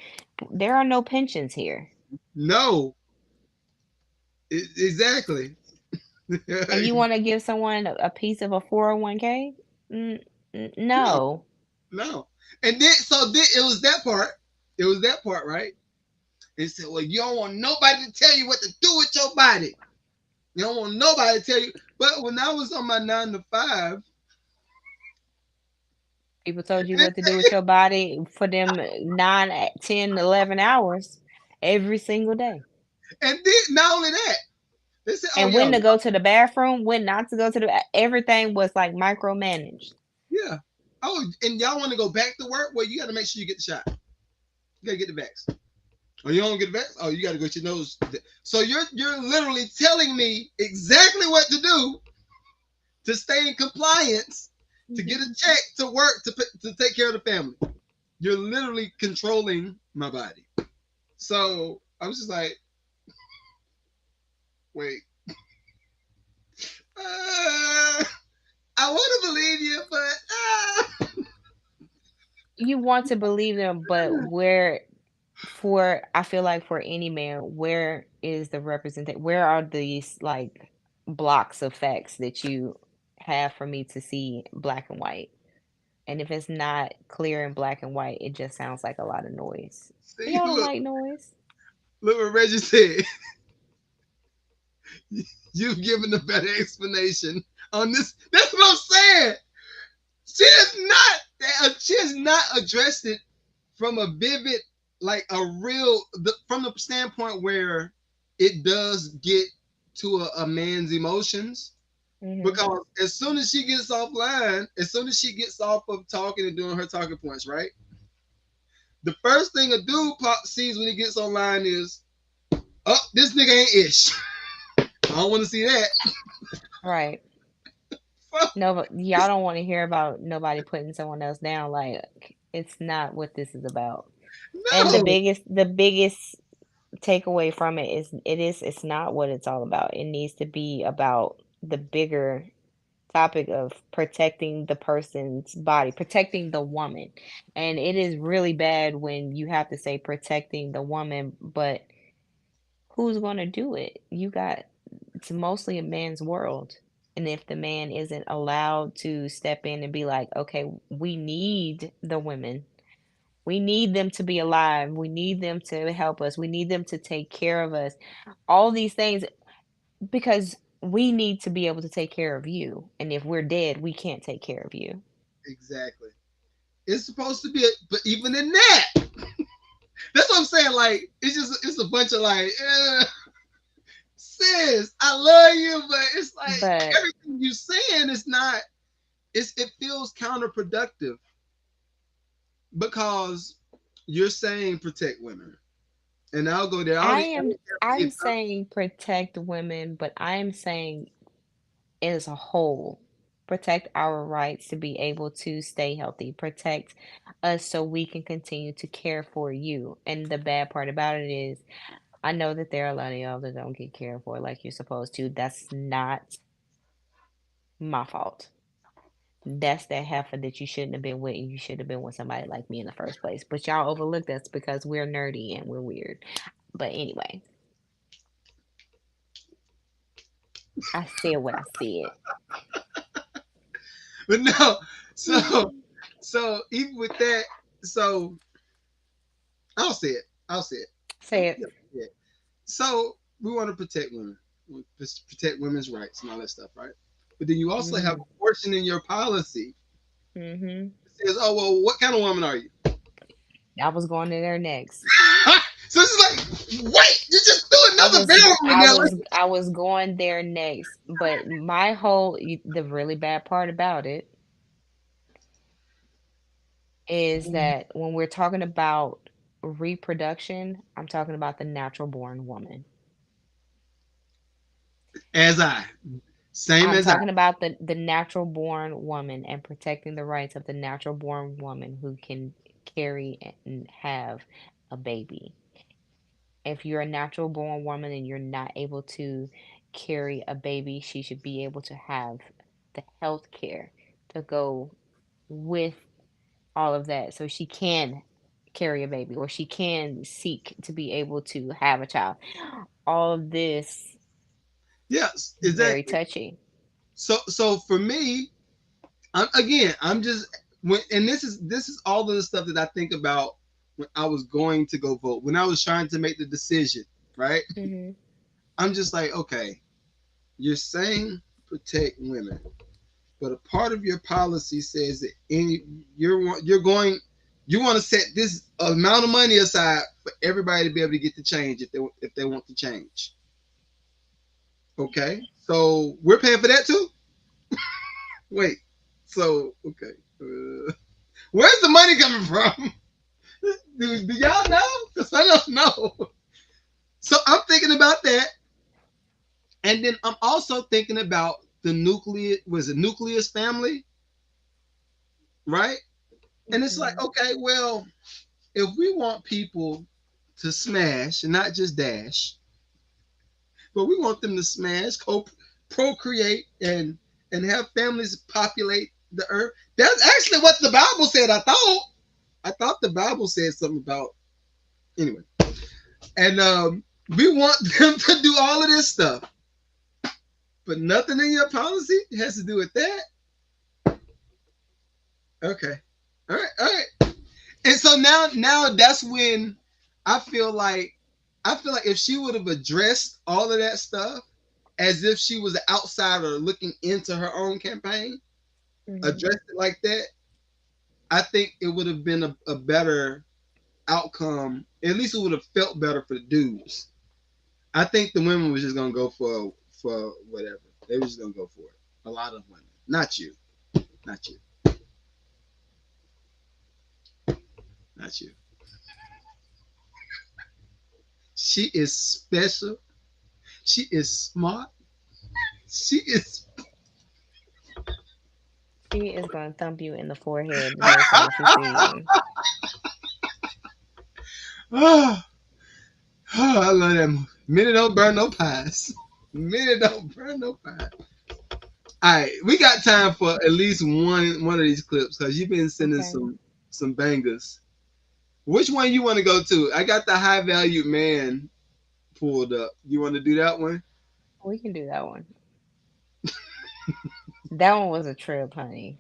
There are no pensions here. No, exactly. And you want to give someone a piece of a 401k? No, No. no. And then it was that part. It was that part, right? It said, well, you don't want nobody to tell you what to do with your body. You don't want nobody to tell you. But when I was on my 9 to 5, People told you what to do with your body for them 9, 10, 11 hours every single day. and then not only that, they said, oh, And when yo, to go to the bathroom, when not to go to the everything was like micromanaged. yeah. Oh, and y'all want to go back to work? Well, you got to make sure you get the shot. You got to get the vaccine. Oh, you don't get the vaccine? Oh, you got to go get your nose. So you're literally telling me exactly what to do to stay in compliance, to get a check, to work, to take care of the family. You're literally controlling my body. So I was just like, wait, I want to believe you, but You want to believe them, but where for I feel like for any man, where is the representation? Where are these like blocks of facts that you have for me to see black and white? And if it's not clear in black and white, it just sounds like a lot of noise. But see, y'all don't like noise. look what Reggie said. You've given a better explanation on this. That's what I'm saying. She has not addressed it from a vivid, like a real, from the standpoint where it does get to a man's emotions. Hmm. Because as soon as she gets offline, as soon as she gets off of talking and doing her talking points, right? The first thing a dude sees when he gets online is, oh, this nigga ain't ish. I don't want to see that. Right. No, but y'all don't want to hear about nobody putting someone else down. Like it's not what this is about. And the No, biggest takeaway from it is it's not what it's all about. It needs to be about the bigger topic of protecting the person's body, protecting the woman. And it is really bad when you have to say protecting the woman, but who's going to do it? You got it's mostly a man's world. And if the man isn't allowed to step in and be like, okay, we need the women. We need them to be alive. We need them to help us. We need them to take care of us. All these things because we need to be able to take care of you. And if we're dead, we can't take care of you. exactly. It's supposed to be, but even in that, that's what I'm saying. Like, it's a bunch of like, sis, I love you, but it's like But everything you're saying is not. It feels counterproductive because you're saying protect women, and I'll go there. I I don't am care I'm if saying protect women, but I am saying as a whole, protect our rights to be able to stay healthy, protect us so we can continue to care for you. And the bad part about it is, I know that there are a lot of y'all that don't get cared for like you're supposed to. That's not my fault. That's that heifer that you shouldn't have been with, and you should have been with somebody like me in the first place. But y'all overlooked us because we're nerdy and we're weird. But anyway, I said what I said. but no. So even with that, so I'll say it. I'll say it. Say it. Yeah. So we want to protect women, protect women's rights and all that stuff, right? But then you also have Hmm. a portion in your policy Hmm. that says, "Oh well, what kind of woman are you?" I was going in there next. So it's like, wait, you just threw another barrel in there. Like, I was going there next, but my whole the really bad part about it is that when we're talking about reproduction, I'm talking about the natural born woman. as I, same I'm as I, talking about the natural born woman and protecting the rights of the natural born woman who can carry and have a baby. If you're a natural born woman and you're not able to carry a baby, she should be able to have the health care to go with all of that so she can carry a baby, or she can seek to be able to have a child. All of this Yes, is very exactly. touchy. So for me, I'm just and this is all of the stuff that I think about when I was going to go vote, when I was trying to make the decision, right? Hmm. I'm just like, okay, you're saying protect women, but a part of your policy says that you're going you want to set this amount of money aside for everybody to be able to get the change if they want to change. Okay, so we're paying for that too. Wait, so okay, where's the money coming from? Do y'all know? Because I don't know. So I'm thinking about that, and then I'm also thinking about the nucleus family, right? And it's like, Hmm. okay, well, if we want people to smash and not just dash, but we want them to smash, procreate, and have families populate the earth. That's actually what the Bible said. I thought the Bible said something about anyway, and we want them to do all of this stuff, but nothing in your policy has to do with that. Okay, all right. And so now that's when I feel like if she would have addressed all of that stuff as if she was an outsider looking into her own campaign, Hmm. addressed it like that, I think it would have been a better outcome. At least it would have felt better for the dudes. I think the women was just gonna go for whatever. They were just gonna go for it. A lot of women, not you, not you, not you. She is special. She is smart. She is. She is going to thump you in the forehead the next time she sees you. Oh, I love that movie. Minute don't burn no pies. Minute don't burn no pies. All right, we got time for at least one of these clips because you've been sending Okay. some bangers. Which one you want to go to? I got the high value man pulled up. You want to do that one? We can do that one. That one was a trip, honey.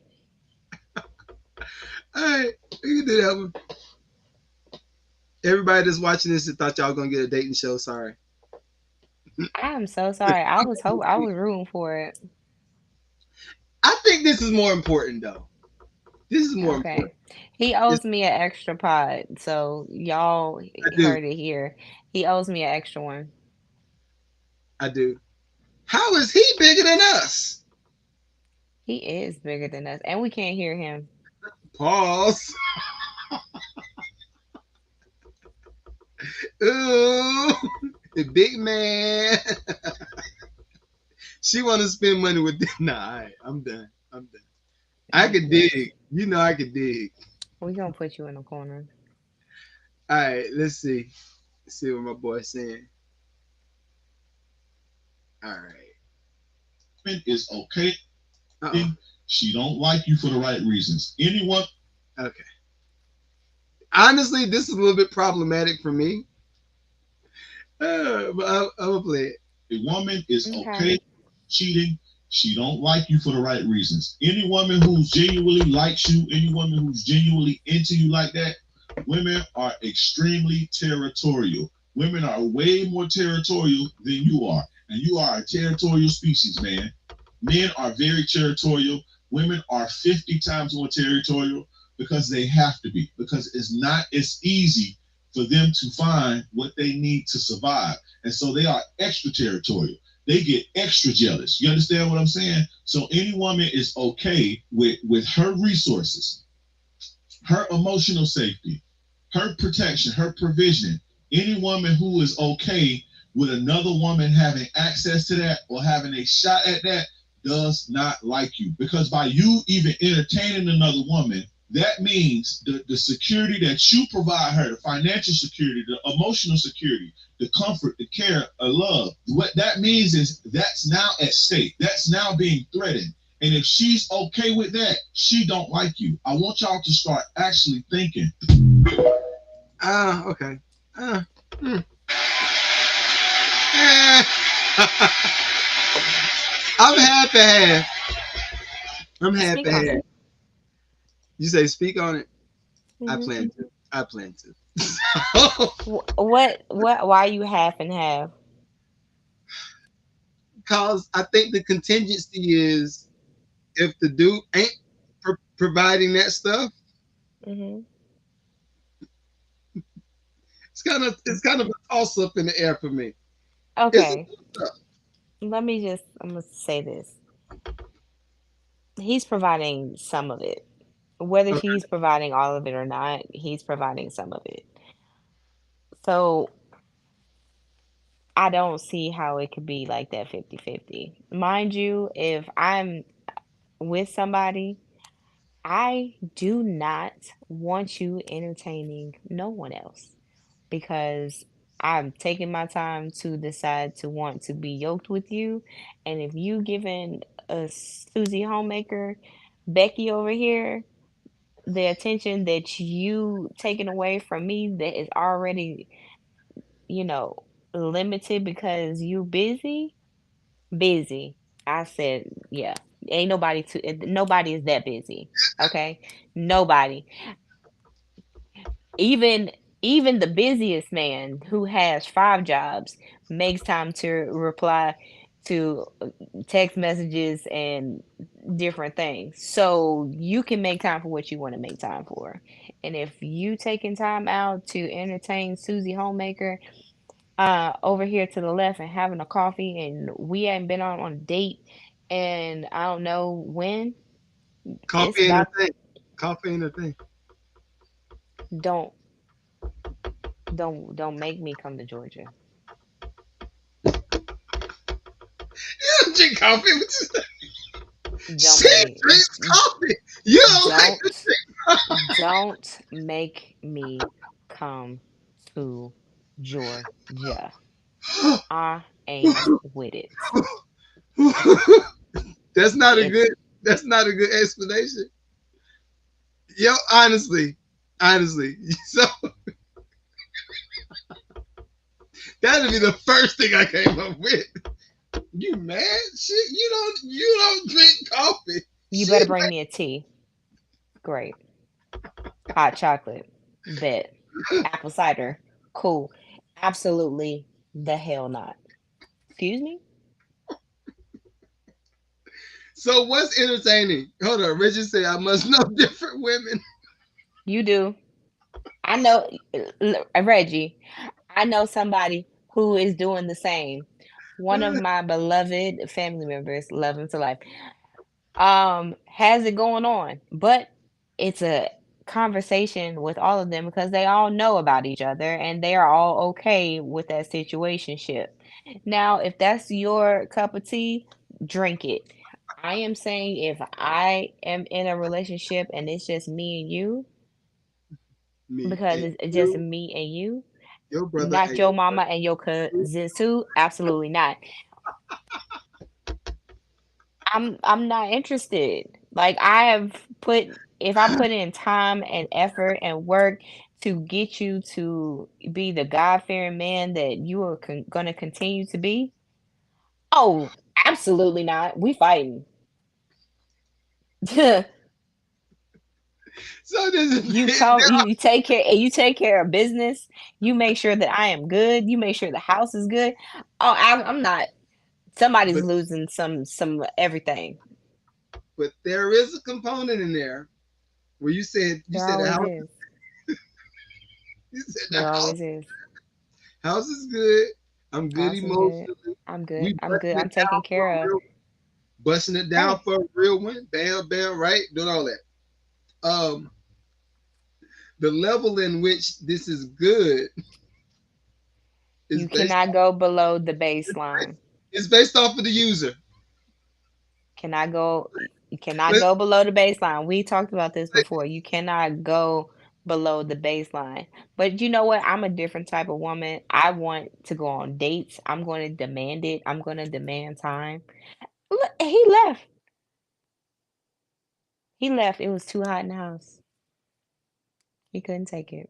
All right, we can do that one. Everybody that's watching this thought y'all gonna get a dating show. Sorry. I am so sorry. I was rooting for it. I think this is more important though. This is more Okay. important. He It's, owes me an extra pod, so y'all I do. heard it here. He owes me an extra one. I do. How is he bigger than us? He is bigger than us, and we can't hear him. Pause. Ooh, the big man. She want to spend money with them. Nah, all right, I'm done. I'm done. I could Yes. dig. You know I could dig. We gonna put you in the corner. All right, let's see. Let's see what my boy's saying. All right. Is okay. Uh-oh. She don't like you for the right reasons. Anyone, Okay. Honestly, this is a little bit problematic for me. But I'm gonna play it. a woman is Okay. okay cheating. She don't like you for the right reasons. Any woman who genuinely likes you, any woman who's genuinely into you like that, women are extremely territorial. Women are way more territorial than you are. And you are a territorial species, man. Men are very territorial. Women are 50 times more territorial because they have to be, because it's easy for them to find what they need to survive. And so they are extra territorial. They get extra jealous. You understand what I'm saying? So any woman is okay with her resources, her emotional safety, her protection, her provision. Any woman who is okay with another woman having access to that or having a shot at that does not like you. Because by you even entertaining another woman, that means the security that you provide her, the financial security, the emotional security, the comfort, the care, the love. What that means is that's now at stake. That's now being threatened. And if she's okay with that, she don't like you. I want y'all to start actually thinking. Okay. Mm, eh. I'm half and half. I'm half Speak and on half. it. You say speak on it. I Hmm. plan to. I plan to. What? Why you half and half? Cause I think the contingency is if the dude ain't providing that stuff, Hmm. it's kind of a toss up in the air for me. It's a Okay, toss up. I'm gonna say this. He's providing some of it. Whether Okay. he's providing all of it or not, he's providing some of it. So I don't see how it could be like that 50-50. Mind you, if I'm with somebody, I do not want you entertaining no one else because I'm taking my time to decide to want to be yoked with you. And if you giving a Susie homemaker, Becky over here, the attention that you taking away from me that is already, you know, limited because you busy. I said, yeah, ain't nobody nobody is that busy. Okay? Nobody. Even even the busiest man who has 5 jobs makes time to reply to text messages and different things. So you can make time for what you want to make time for. And if you taking time out to entertain Susie Homemaker over here to the left and having a coffee and we ain't been on a date and I don't know when, it's Coffee ain't a about thing. Coffee ain't a thing. don't don't make me come to Georgia. You don't drink coffee. What you say? Don't She make me drinks coffee. You don't like to don't don't make me come to Georgia. I ain't with it. that's not a It's good. That's not a good explanation. Yo, honestly. So that'd be the first thing I came up with. You mad? Shit, you don't drink coffee. you better Shit, bring me a tea. Great. Hot chocolate. Bet. Apple cider. Cool. Absolutely the hell not. Excuse me? so what's entertaining? Hold on, Richard said I must know different women. You do. I know Reggie. I know somebody who is doing the same. One of my beloved family members, love him to life, has it going on, but it's a conversation with all of them because they all know about each other and they are all okay with that situationship. Now, if that's your cup of tea, drink it. I am saying if I am in a relationship and it's just me and you, Me because and it's just you, me and you, your brother not and your your mama and your brother. cousins too, absolutely not. I'm not interested. Like I have put if I put in time and effort and work to get you to be the God-fearing man that you are going to continue to be, oh, absolutely not. We fighting. So this is You come, there are, you take care of business. You make sure that I am good. You make sure the house is good. Oh, I'm not. Somebody's but losing some everything. there is a component in there where you There said the always house is. you said the There house always is. house is good. I'm good House is good. emotionally. I'm good. We I'm good. busting it I'm taken down for care a of. real busting it down Right. for a real one. Bam, bam, right? Doing all that. Um, the level in which this is good is You based cannot off go below the baseline. it's based off of the user. Cannot go you cannot Let, go below the baseline. We talked about this before. You cannot go below the baseline. But you know what? I'm a different type of woman. I want to go on dates. I'm going to demand it. I'm going to demand time. Look, he left. He left. It was too hot in the house. He couldn't take it.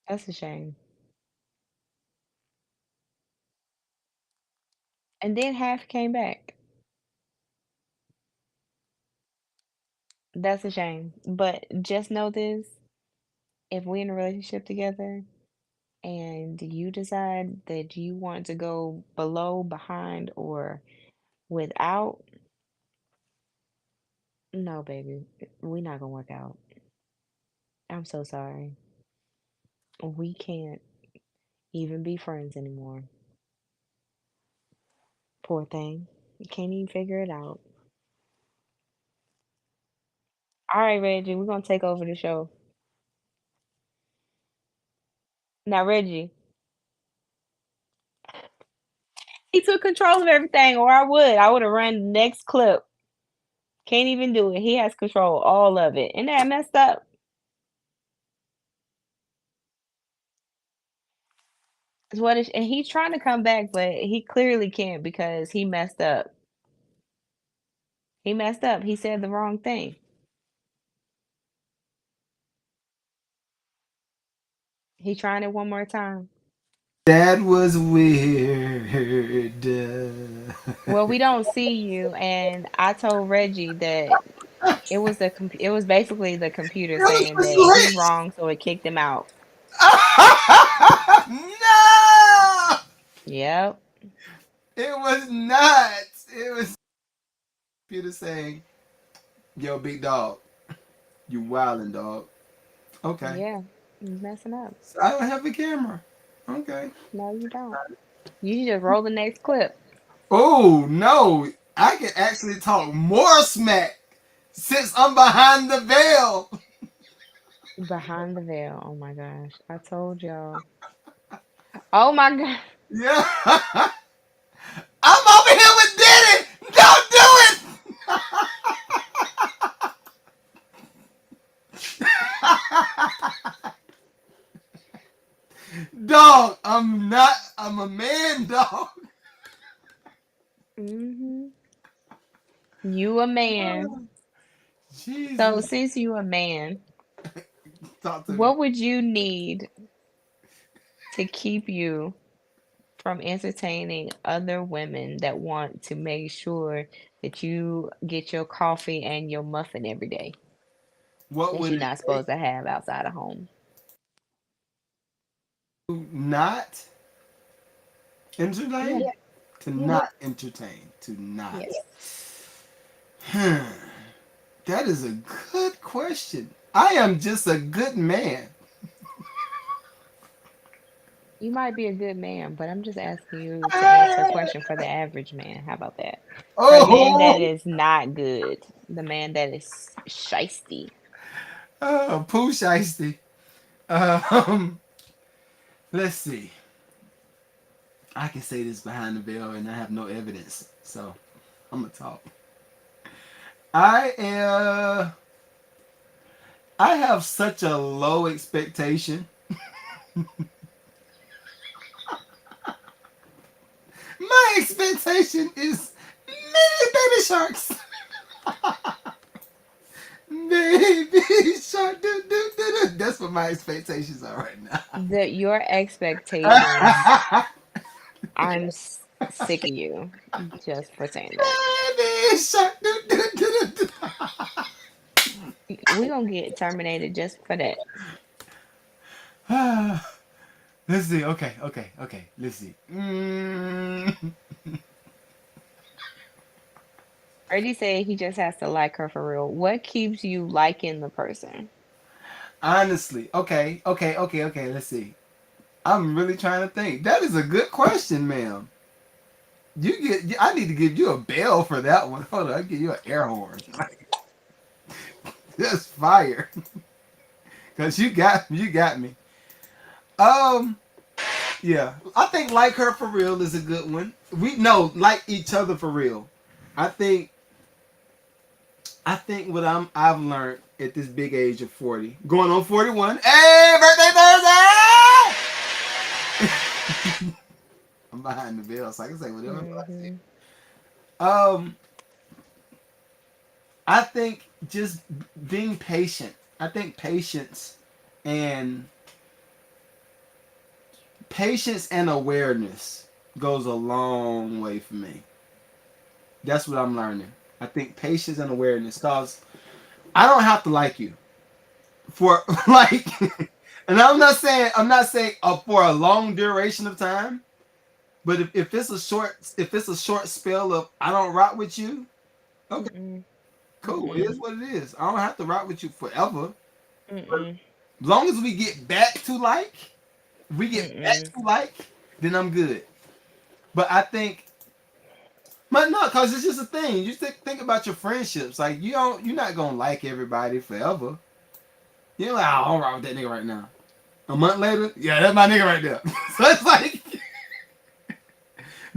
That's a shame. And then half came back. That's a shame. But just know this, if we in a relationship together and you decide that you want to go below, behind, or without, no, baby, we not gonna work out. I'm so sorry. We can't even be friends anymore. Poor thing. Can't even figure it out. All right, Reggie, we're gonna take over the show. Now, Reggie, he took control of everything, or I would. I would have run the next clip. Can't even do it. He has control all of it. Isn't that messed up? Is what is, and he's trying to come back, but he clearly can't because he messed up. He messed up. He said the wrong thing. He trying it one more time. That was weird. Well, we don't see you, and I told Reggie that it was basically the computer It was saying that he just wrong, so it kicked him out. glitch. No, Yep. it was not. It was Peter saying, "Yo, big dog, you wildin' dog." Okay, Yeah. He's messing up. so I don't have a camera. Okay. No, you don't. You just roll the next clip. Oh no, I can actually talk more smack since I'm behind the veil. Behind the veil. Oh my gosh. I told y'all. Oh my god. Yeah. I'm over here with Diddy. Don't do it. Dog, I'm not. I'm a man, dog. Hmm. You a man. So Jesus, since you a man, talk to me. what would you need to keep you from entertaining other women that want to make sure that you get your coffee and your muffin every day What that would you're it not take supposed to have outside of home? to not Yeah. entertain? To Yeah. not entertain. To not. Yes. Hmm. That is a good question. I am just a good man. You might be a good man, but I'm just asking you to answer a question for the average man. How about that? For the man that Oh, is not good, the man that is shisty. Pooh Shiesty. Um, let's see. I can say this behind the veil and I have no evidence, so I'm gonna talk. I I have such a low expectation. My expectation is many baby sharks. Baby shark. Do, do, do, do. That's what my expectations are right The your expectations, now. sick of you just for saying that. Baby shark. Do, do, do, do, We gonna get terminated just for that. do. Let's see. Okay, okay, okay. Let's see. Freddie said he just has to like her for real. What keeps you liking the person? Honestly, okay, okay, okay, okay. Let's see. I'm really trying to think. That is a good question, ma'am. You get. I need to give you a bell for that one. Hold on, I'll give you an air horn. That's fire. Cause you got me. Um, yeah. I think like her for real is a good one. We know like each other for real. I think I think what I've learned at this big age of 40, going on 41. Hey, birthday Thursday! I'm behind the veil, so I can say whatever I say. Hmm. Um, I think just being patient. I think patience and patience and awareness goes a long way for me. That's what I'm learning. I think patience and awareness, cause I don't have to like you for like, and I'm not saying for a long duration of time. But if it's a short spell of I don't rock with you, okay, Mm-mm. cool. It Mm-mm. is what it is. I don't have to rock with you forever. Mm-mm. As long as we get back Mm-mm. to like, then I'm good. But I think, but no, cause it's just a thing. You think about your friendships. Like you're not gonna like everybody forever. You're like, oh, I don't rock with that nigga right now. A month later, yeah, that's my nigga right there. So it's like,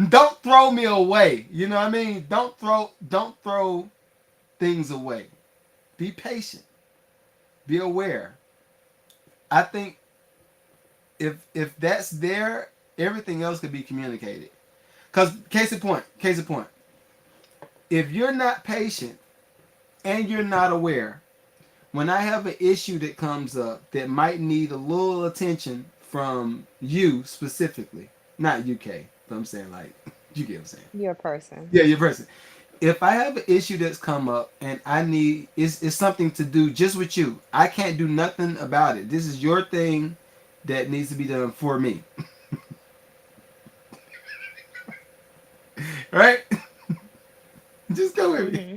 don't throw me away. You know what I mean? Don't throw things away. Be patient. Be aware. I think if that's there, everything else could be communicated. Cause case in point, if you're not patient and you're not aware, when I have an issue that comes up that might need a little attention from you specifically, not UK, but I'm saying like you get what I'm saying. You're a person. Yeah, your person. If I have an issue that's come up and I need it's something to do just with you, I can't do nothing about it. This is your thing that needs to be done for me, right? Just go with me. Mm-hmm.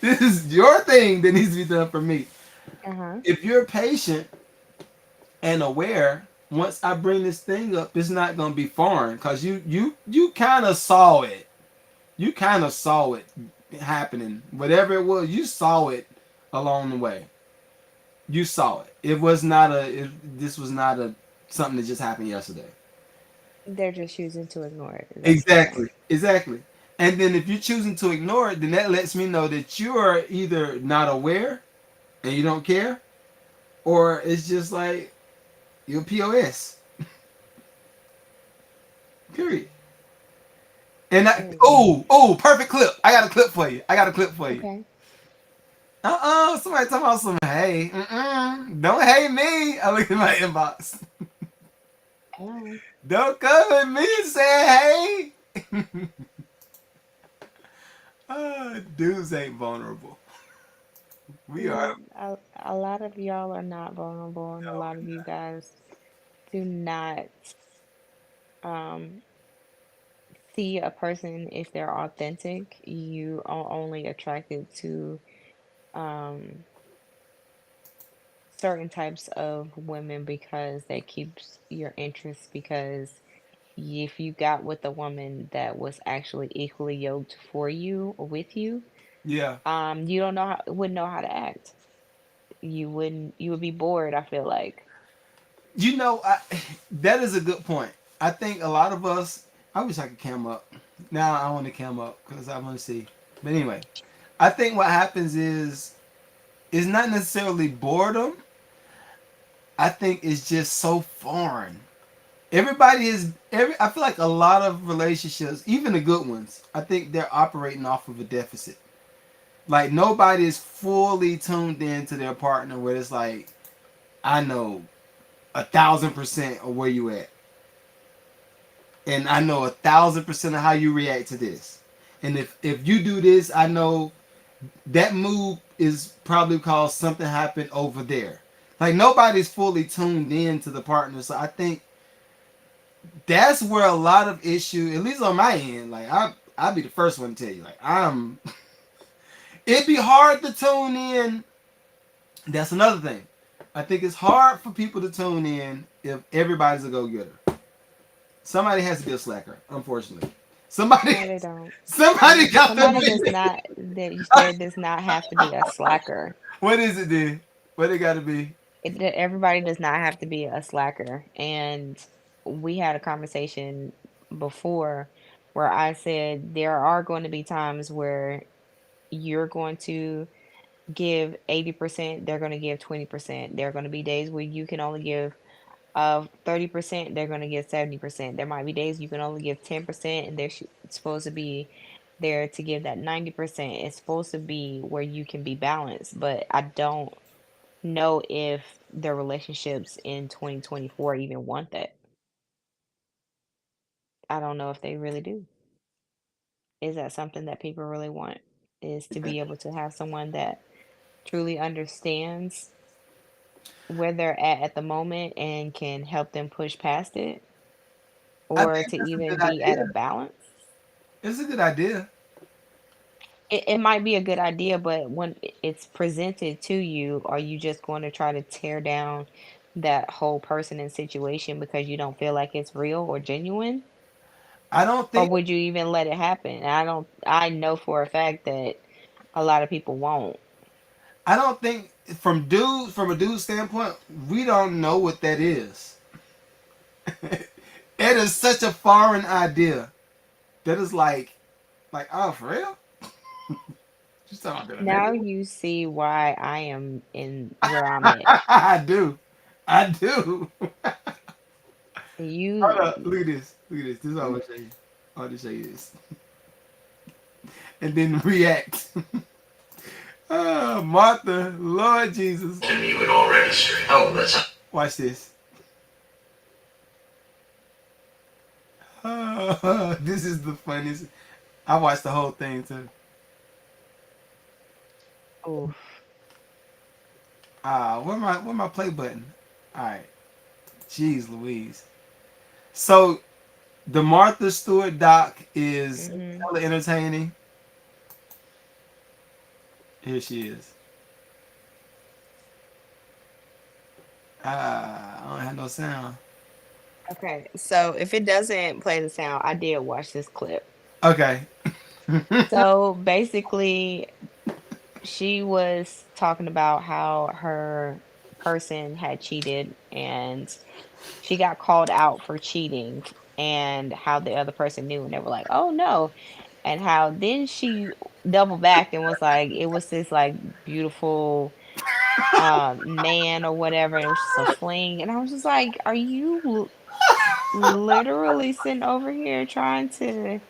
This is your thing that needs to be done for me. Uh-huh. If you're patient and aware, once I bring this thing up, it's not gonna be foreign because you kind of saw it. You kind of saw it happening. Whatever it was, you saw it along the way. You saw it. It was not this was not a something that just happened yesterday. They're just choosing to ignore it. Is that what you're saying? Exactly. And then if you're choosing to ignore it, then that lets me know that you are either not aware and you don't care, or it's just like you're POS. Period. And Mm. perfect clip. I got a clip for you. I got a clip for you. Okay. Somebody talking about some hey. Don't hate me. I look at my inbox. Oh. Don't come at me and say hey. Dudes ain't vulnerable. We are. A lot of y'all are not vulnerable, and a No, lot of you guys do not um, see a person if they're authentic. You are only attracted to um, certain types of women because that keeps your interest. Because if you got with a woman that was actually equally yoked for you or with you, yeah. you don't know wouldn't know how to act. You would be bored, I feel like. You know, that is a good point. I think a lot of us. I wish I could cam up. Now I want to cam up because I want to see. But anyway, I think what happens is it's not necessarily boredom. I think it's just so foreign. Everybody is every. I feel like a lot of relationships, even the good ones, I think they're operating off of a deficit. Like nobody is fully tuned in to their partner. Where it's like, I know 1,000% of where you at, and I know 1,000% of how you react to this. And if you do this, I know that move is probably because something happened over there. Like nobody's fully tuned in to the partner, so I think that's where a lot of issue, at least on my end, like I'll be the first one to tell you, like it'd be hard to tune in. That's another thing. I think it's hard for people to tune in if everybody's a go getter. Somebody has to be a slacker, unfortunately. Somebody, No, they don't. somebody got to Somebody does be. not, there does not have to be a slacker. What is it then? What it got to be? Everybody does not have to be a slacker. And we had a conversation before where I said there are going to be times where you're going to give 80%, they're going to give 20%. There are going to be days where you can only give 30%, they're going to give 70%. There might be days you can only give 10%, and they're supposed to be there to give that 90%. It's supposed to be where you can be balanced, but I don't know if the relationships in 2024 even want that. I don't know if they really do. Is that something that people really want? Is to be able to have someone that truly understands where they're at the moment and can help them push past it, I or think to that's a even good be at a idea. balance. It's a good idea. It might be a good idea, but when it's presented to you, are you just going to try to tear down that whole person and situation because you don't feel like it's real or genuine? I don't Or think would you even let it happen? I know for a fact that a lot of people won't. I don't think from a dude standpoint, we don't know what that is. It is such a foreign idea. That is like oh for real? Just talking about that. Now you see why I am in where I'm at. I do. I do. You, Hold up. Look at this. Look at this. This is what I want to show you. I want to show you this. And then react. Martha, Lord Jesus. To me with all registry. Oh, let's. Watch this. This is the funniest. I watched the whole thing too. oof. Where my play button? All right. Jeez Louise. So the Martha Stewart doc is Hmm. hella entertaining. Here she is. I don't have no sound. Okay, so if it doesn't play the sound, I did watch this clip. Okay. So basically, she was talking about how her person had cheated and she got called out for cheating and how the other person knew and they were like, "Oh no." And how then she doubled back and was like, it was this like beautiful man or whatever, and it was just a fling. And I was just like, are you literally sitting over here trying to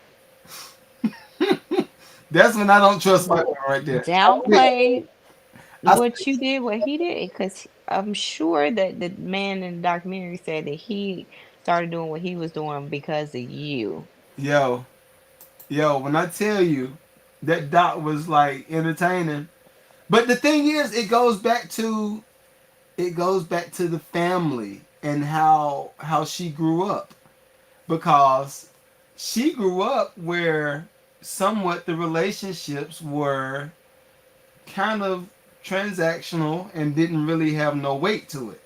That's when I don't trust my girl right there. downplay I, what you did, what he did? Because I'm sure that the man in the documentary said that he started doing what he was doing because of you. yo, yo, when I tell you that doc was like entertaining. But the thing is, it goes back to the family and how she grew up because she grew up where somewhat the relationships were kind of transactional and didn't really have no weight to it.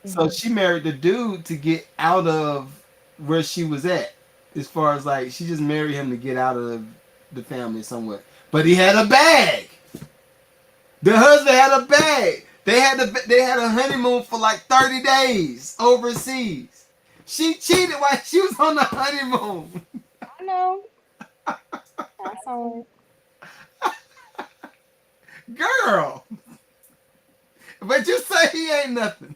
So Hmm. she married the dude to get out of where she was at. As far as like she just married him to get out of the family somewhere. But he had a bag. The husband had a bag. They had a honeymoon for like 30 days overseas. She cheated while she was on the honeymoon. I know. I saw it. Girl. But you say he ain't nothing.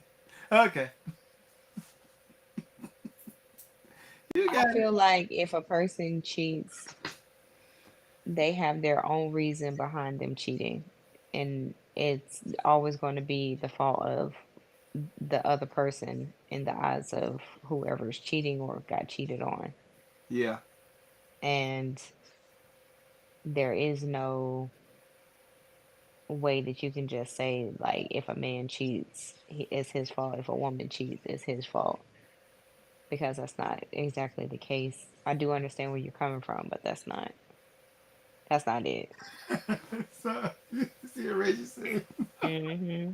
Okay. You I got it. feel like if a person cheats, they have their own reason behind them cheating. And it's always going to be the fault of the other person in the eyes of whoever's cheating or got cheated on. Yeah. And there is no way that you can just say, like, if a man cheats, it's his fault. If a woman cheats, it's his fault. Because that's not exactly the case. I do understand where you're coming from, but that's not it. So, see what Reggie said? Hmm.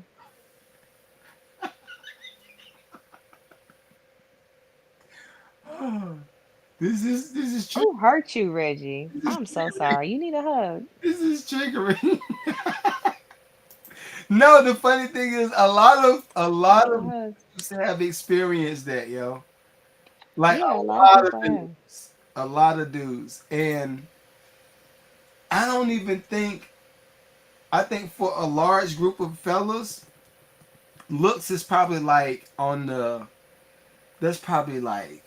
This is true. Who hurt you, Reggie? This is I'm so triggering. sorry. You need a hug. This is triggering. No, the funny thing is, a You lot need a of hug. dudes have experienced that, yo. Like Yeah, a a lot of lot of people have. dudes, a lot of dudes, and I don't even think. I think for a large group of fellas, looks is probably like on the. That's probably like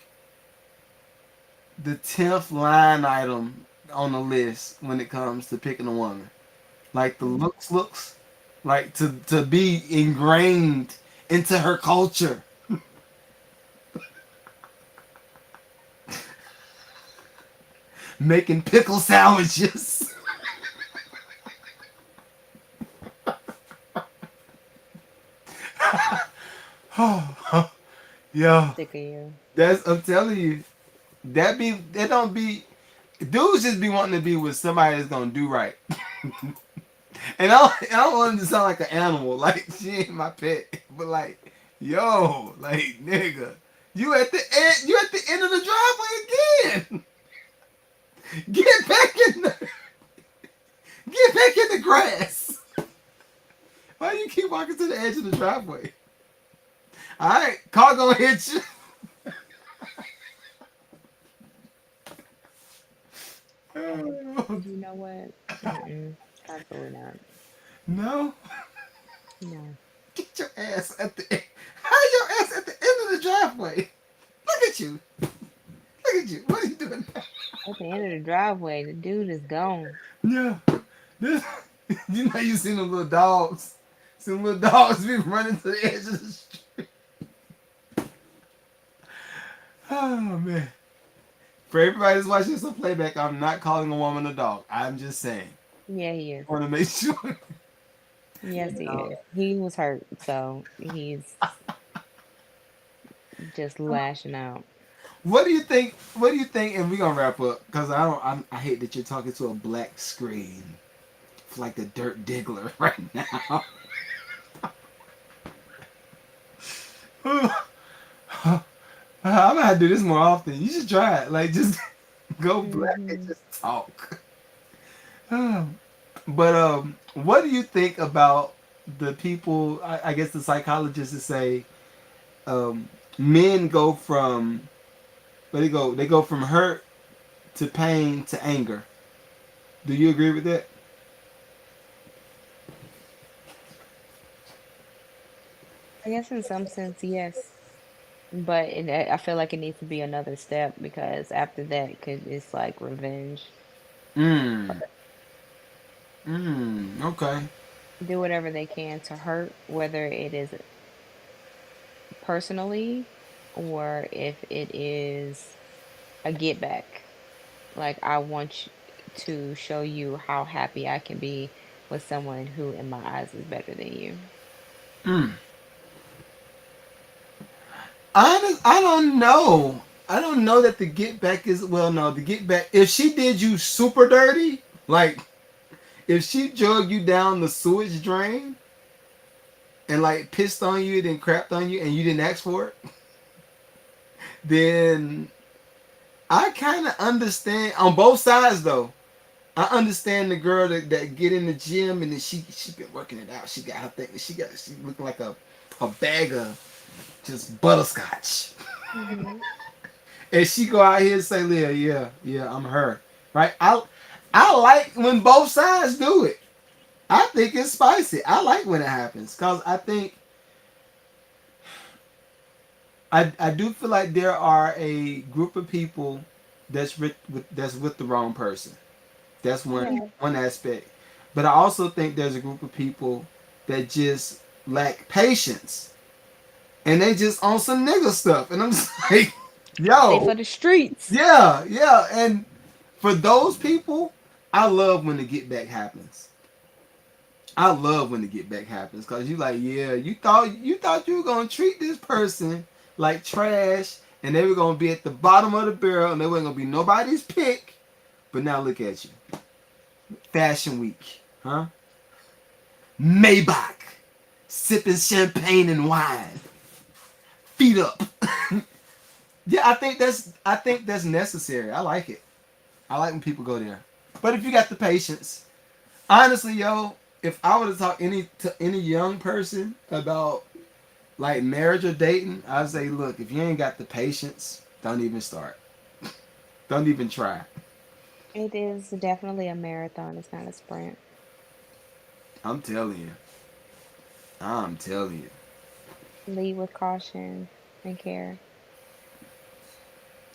the 10th line item on the list when it comes to picking a woman. Like the Mm. looks, like to be ingrained into her culture. making pickle sandwiches. Oh, yeah, Sick of you. that's I'm telling you. That don't be dudes just be wanting to be with somebody that's gonna do right. And I don't want him to sound like an animal, like she ain't my pet. But like, yo, like nigga, you at the end of the driveway again. Get back in the get back in the grass. Why do you keep walking to the edge of the driveway? Alright, car gonna hit you. You know what? Mm-mm. Absolutely not. No, No. get your ass at the how your ass at the end of the driveway? Look at you. Look at you. What are you doing now? At the end of the driveway, the dude is gone. Yeah. This, you know you seen them little dogs. Some little dogs be running to the edge of the street. Oh man. For everybody that's watching this on playback, I'm not calling a woman a dog. I'm just saying. Yeah, he is. I want to make sure. Yes, he No. is. He was hurt, so he's just lashing out. What do you think? What do you think? And we're gonna wrap up because I hate that you're talking to a black screen. It's like the dirt diggler right now. I'm gonna have to do this more often. You should try it. Like just go black and Hmm. just talk. But what do you think about the people? I guess the psychologists that say men go from where they go? They go from hurt to pain to anger. Do you agree with that? I guess in some sense, yes. But I feel like it needs to be another step because after that, cause it's like revenge. Mm. Okay. Do whatever they can to hurt, whether it is personally or if it is a get back. Like I want to show you how happy I can be with someone who, in my eyes, is better than you. Mm. I don't know. I don't know that the get back is well. No, the get back. If she did you super dirty, like if she drug you down the sewage drain and like pissed on you, then crapped on you, and you didn't ask for it, then I kind of understand on both sides though. I understand the girl that get in the gym and then she been working it out. She got her thing. She looking like a bag of just butterscotch. Hmm. And she go out here and say, "Leah, yeah, I'm her." Right? I like when both sides do it. I think it's spicy. I like when it happens because I think I do feel like there are a group of people that's with the wrong person. That's Yeah. one aspect. But I also think there's a group of people that just lack patience and they just on some nigga stuff. And I'm just like, They yo, for the streets. yeah. And for those people, I love when the get back happens. I love when the get back happens because you like, yeah, you thought you were gonna treat this person like trash and they were gonna be at the bottom of the barrel and they weren't gonna be nobody's pick. But now look at you. Fashion week, huh? Maybach, sipping champagne and wine, feet up. Yeah, I think that's necessary. I like it. I like when people go there. But if you got the patience, honestly, yo, if I were to talk to any young person about like marriage or dating, I'd say, look, if you ain't got the patience, don't even start. Don't even try. It is definitely a marathon. It's not a sprint. I'm telling you. I'm telling you. Lead with caution and care.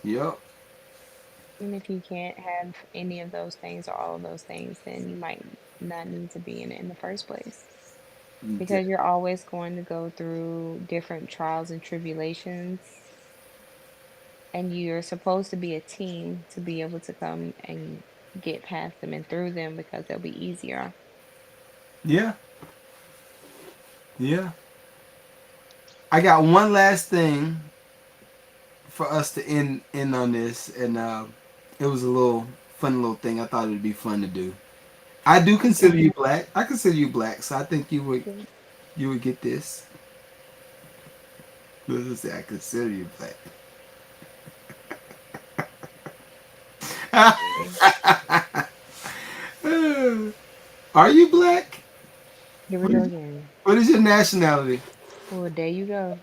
Yep. And if you can't have any of those things or all of those things, then you might not need to be in it in the first place. Because you're always going to go through different trials and tribulations And you're supposed to be a team to be able to come and get past them and through them because they'll be easier. Yeah, yeah. I got one last thing for us to end on this, and it was a little fun little thing. I thought it'd be fun to do. I do consider Okay. you black. I consider you black, so I think Good. you would get this. Let's say I consider you black. Mm. Are you black? Here we What go is, again. what is your nationality? Oh, there you go.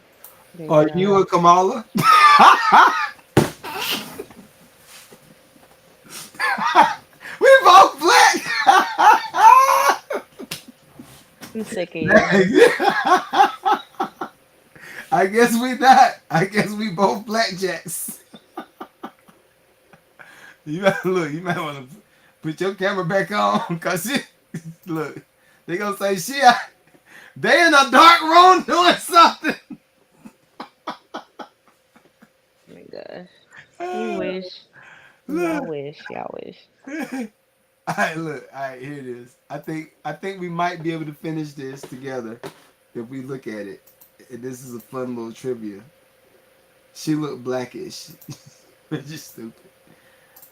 There you Are go. you a Kamala? We both black. I'm sick of you. I guess we not. I guess we both blackjacks. You better look. You might want to put your camera back on, cause look, they gonna say they in a dark room doing something. Oh my gosh. You wish. Y'all Look. wish. Y'all wish. All right, look. All right, here it is. I think we might be able to finish this together if we look at it. And this is a fun little trivia. She looked blackish. Which is stupid.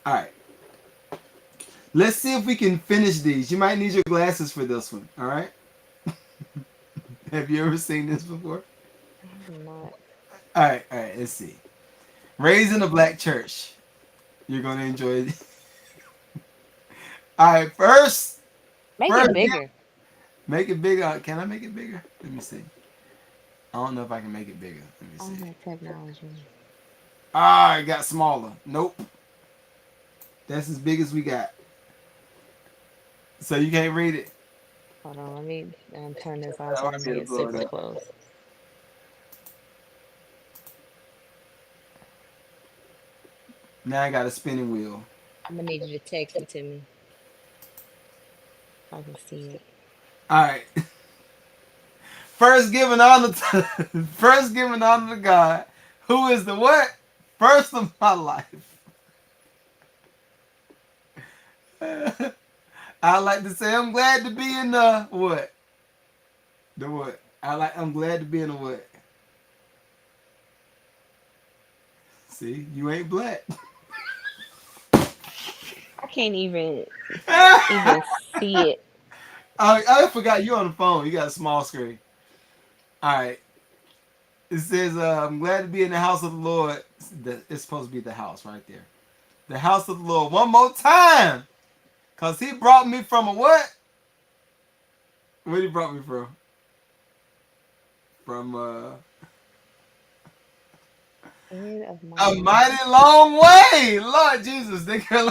All right. Let's see if we can finish these. You might need your glasses for this one. All right. Have you ever seen this before? I have not. All right. All right. Let's see. Raised in a black church. You're gonna enjoy it. All right. Make First, it bigger. make it bigger. Can I make it bigger? Let me see. I don't know if I can make it bigger. Let me All see. that technology. Ah, it got smaller. Nope. That's as big as we got. So you can't read it. Hold on. Let me turn this off I so I might can be able to get blow it super up. close. Now I got a spinning wheel. I'm gonna need you to text it to me so I can see it. All right. First giving honor to first giving honor to God, who is the what? First of my life. I like to say I'm glad to be in the what? The what? I'm glad to be in the what? See, you ain't black. I can't even I, even see it. I forgot you on the phone. You got a small screen. All right. It says, I'm glad to be in the house of the Lord. It's supposed to be the house right there. The house of the Lord. One more time. Because he brought me from a what? Where he brought me from? From End of my a life. mighty long way. Lord Jesus. They can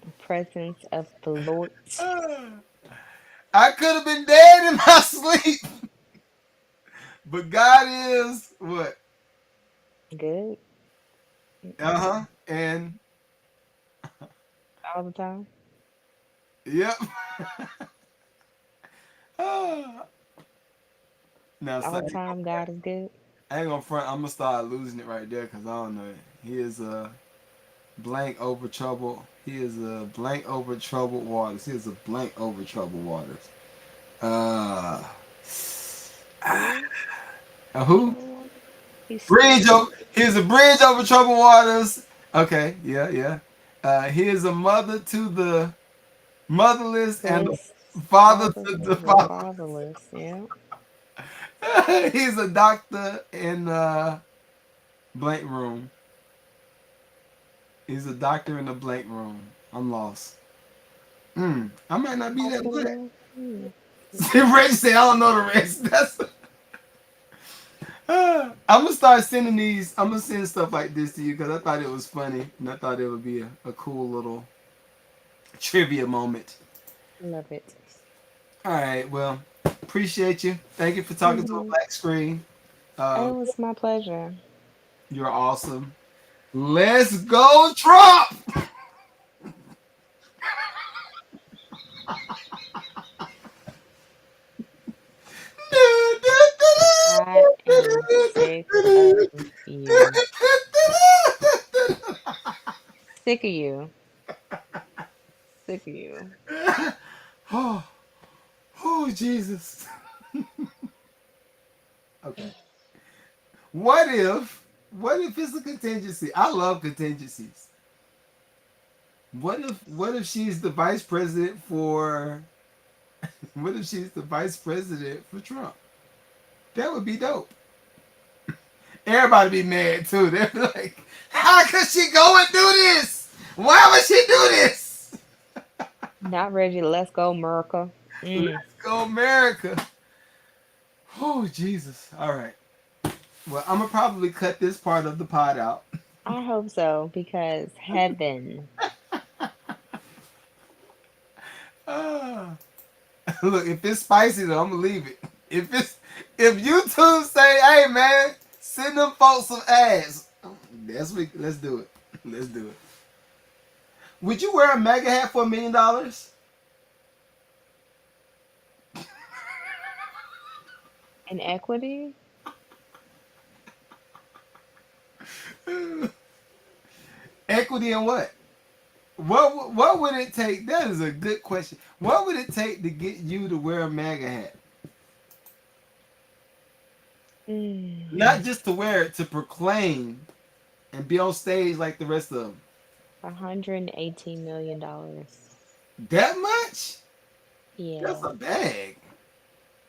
The presence of the Lord. I could have been dead in my sleep. But God is what? Good. Uh-huh. And All the time. yep. Now, All son, the time. God is good. I ain't gonna front. I'm gonna start losing it right there because I don't know it. He is blank over trouble. He is a blank over troubled waters. He is a blank over troubled waters. Uh, Still who? trouble water. He's Bridge still over. He is a bridge over troubled waters. Okay, yeah, yeah. He is a mother to the motherless and less the father father to to the the father. fatherless. Yeah. He's a doctor in blank room. He's a doctor in the blank room. I'm lost. I might not be that black. Hospital. Hmm. Rich said, I don't know the rest. That's. I'm gonna start sending these. I'm gonna send stuff like this to you because I thought it was funny and I thought it would be a cool little trivia moment. Love it. All right. Well, appreciate you. Thank you for talking to a Hmm. black screen. It Uh, was my pleasure. you're awesome. Let's go, Trump! I am sick of You. Sick of you. Sick of you. Oh, oh, Jesus. Okay. What if it's a contingency? I love contingencies. What if she's the vice president for what if she's the vice president for Trump? That would be dope. Everybody be mad too. They're like, how could she go and do this? Why would she do this? Not ready to let's go, America. Mm. Let's go, America. Oh, Jesus. All right. Well, I'm gonna probably cut this part of the pod out. I hope so because heaven. Ah. Look, if it's spicy, though, I'm gonna leave it. If YouTube say, "Hey, man, send them folks some ass," let's do it. Let's do it. Would you wear a MAGA hat for $1 million? Inequity? Equity in what? What would it take? That is a good question. What would it take to get you to wear a MAGA hat? Mm. Not just to wear it, to proclaim and be on stage like the rest of them. $118 million. That much? That's Yeah, a bag.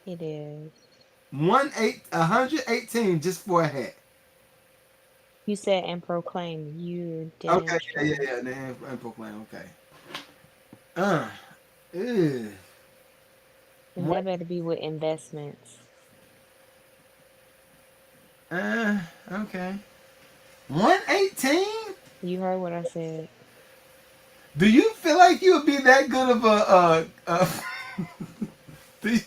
it is. 118 just for a hat. You said and proclaim. You Okay, damn yeah, sure. yeah, yeah. And proclaim. Okay. Uh, ew. And What? that better be with investments. Okay. 118? You heard what I said. Do you feel like you would be that good of do you,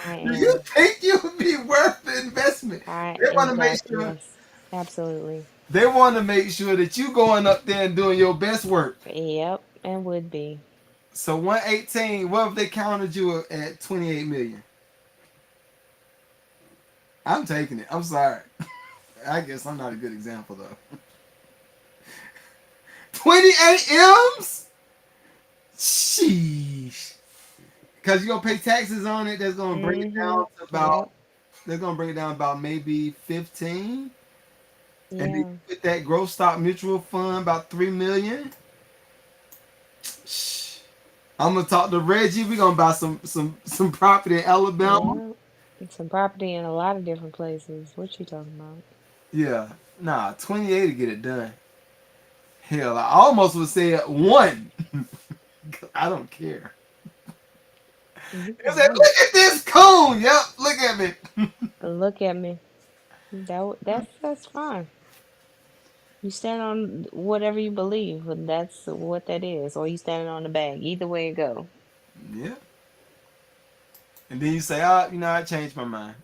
I do you am. think you would be worth the investment? I They want to make invest. sure Yes, absolutely. they want to make sure that you going up there and doing your best work. Yep, and would be. So 118, what if they counted you at 28 million? I'm taking it. I'm sorry. I guess I'm not a good example though. 28 M's? Sheesh. Because you're gonna pay taxes on it, that's gonna bring it Mm-hmm. down to about Yep. they're gonna bring it down about maybe 15. And then Yeah. with that growth stock mutual fund about 3 million. Shh. I'm gonna talk to Reggie. We're gonna buy some property in Alabama. Yeah. It's some property in a lot of different places. What you talking about? Yeah. Nah, 28 to get it done. Hell, I almost would say one. I don't care. You I can said, run. look at this cone. Yep, look at me. Look at me. That's fine. You stand on whatever you believe, and that's what that is. Or you standing on the bag. Either way it go. Yeah. And then you say, oh, I changed my mind.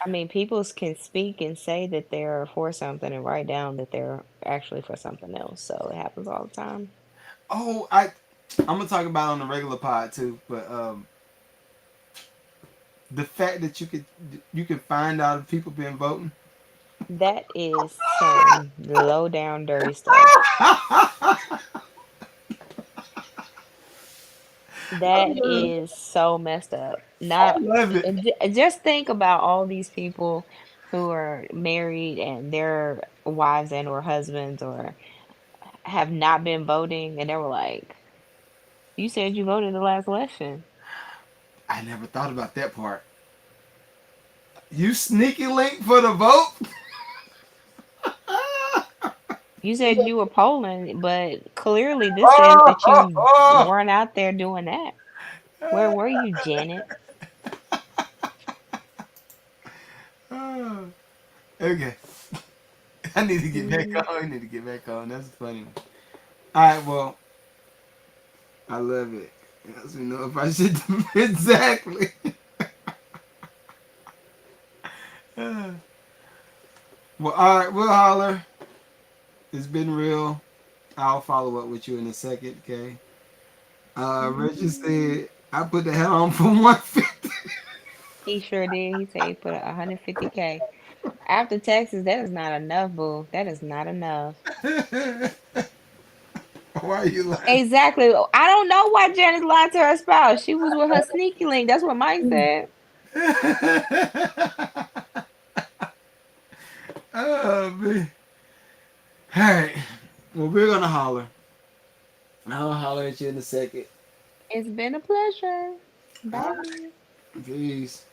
I mean, people can speak and say that they're for something and write down that they're actually for something else. So it happens all the time. Oh, I'm gonna talk about it on the regular pod too, but the fact that you can find out if people been voting. That is some low down dirty stuff. I That love it. is so messed up. I Not love it. just think about all these people who are married and their wives and or husbands or have not been voting and they were like, "You said you voted the last election. I never thought about that part. You sneaky link for the vote. You said you were polling, but clearly this says that you weren't out there doing that. Where were you, Janet?" Okay. I need to get back Mhm. on. I need to get back on. That's funny. All right. Well, I love it. Yes, we know if I should exactly. Well, all right. We'll holler. It's been real. I'll follow up with you in a second. Okay. Richard Mhm. said I put the hat on for 150. He sure did. He said he put 150K. After taxes, that is not enough, boo. That is not enough. Why are you laughing? Exactly. I don't know why Janice lied to her spouse. She was with her sneaky link. That's what Mike said. Oh, man. All right. Well, we're gonna holler. I'll holler at you in a second. It's been a pleasure. Bye. Peace.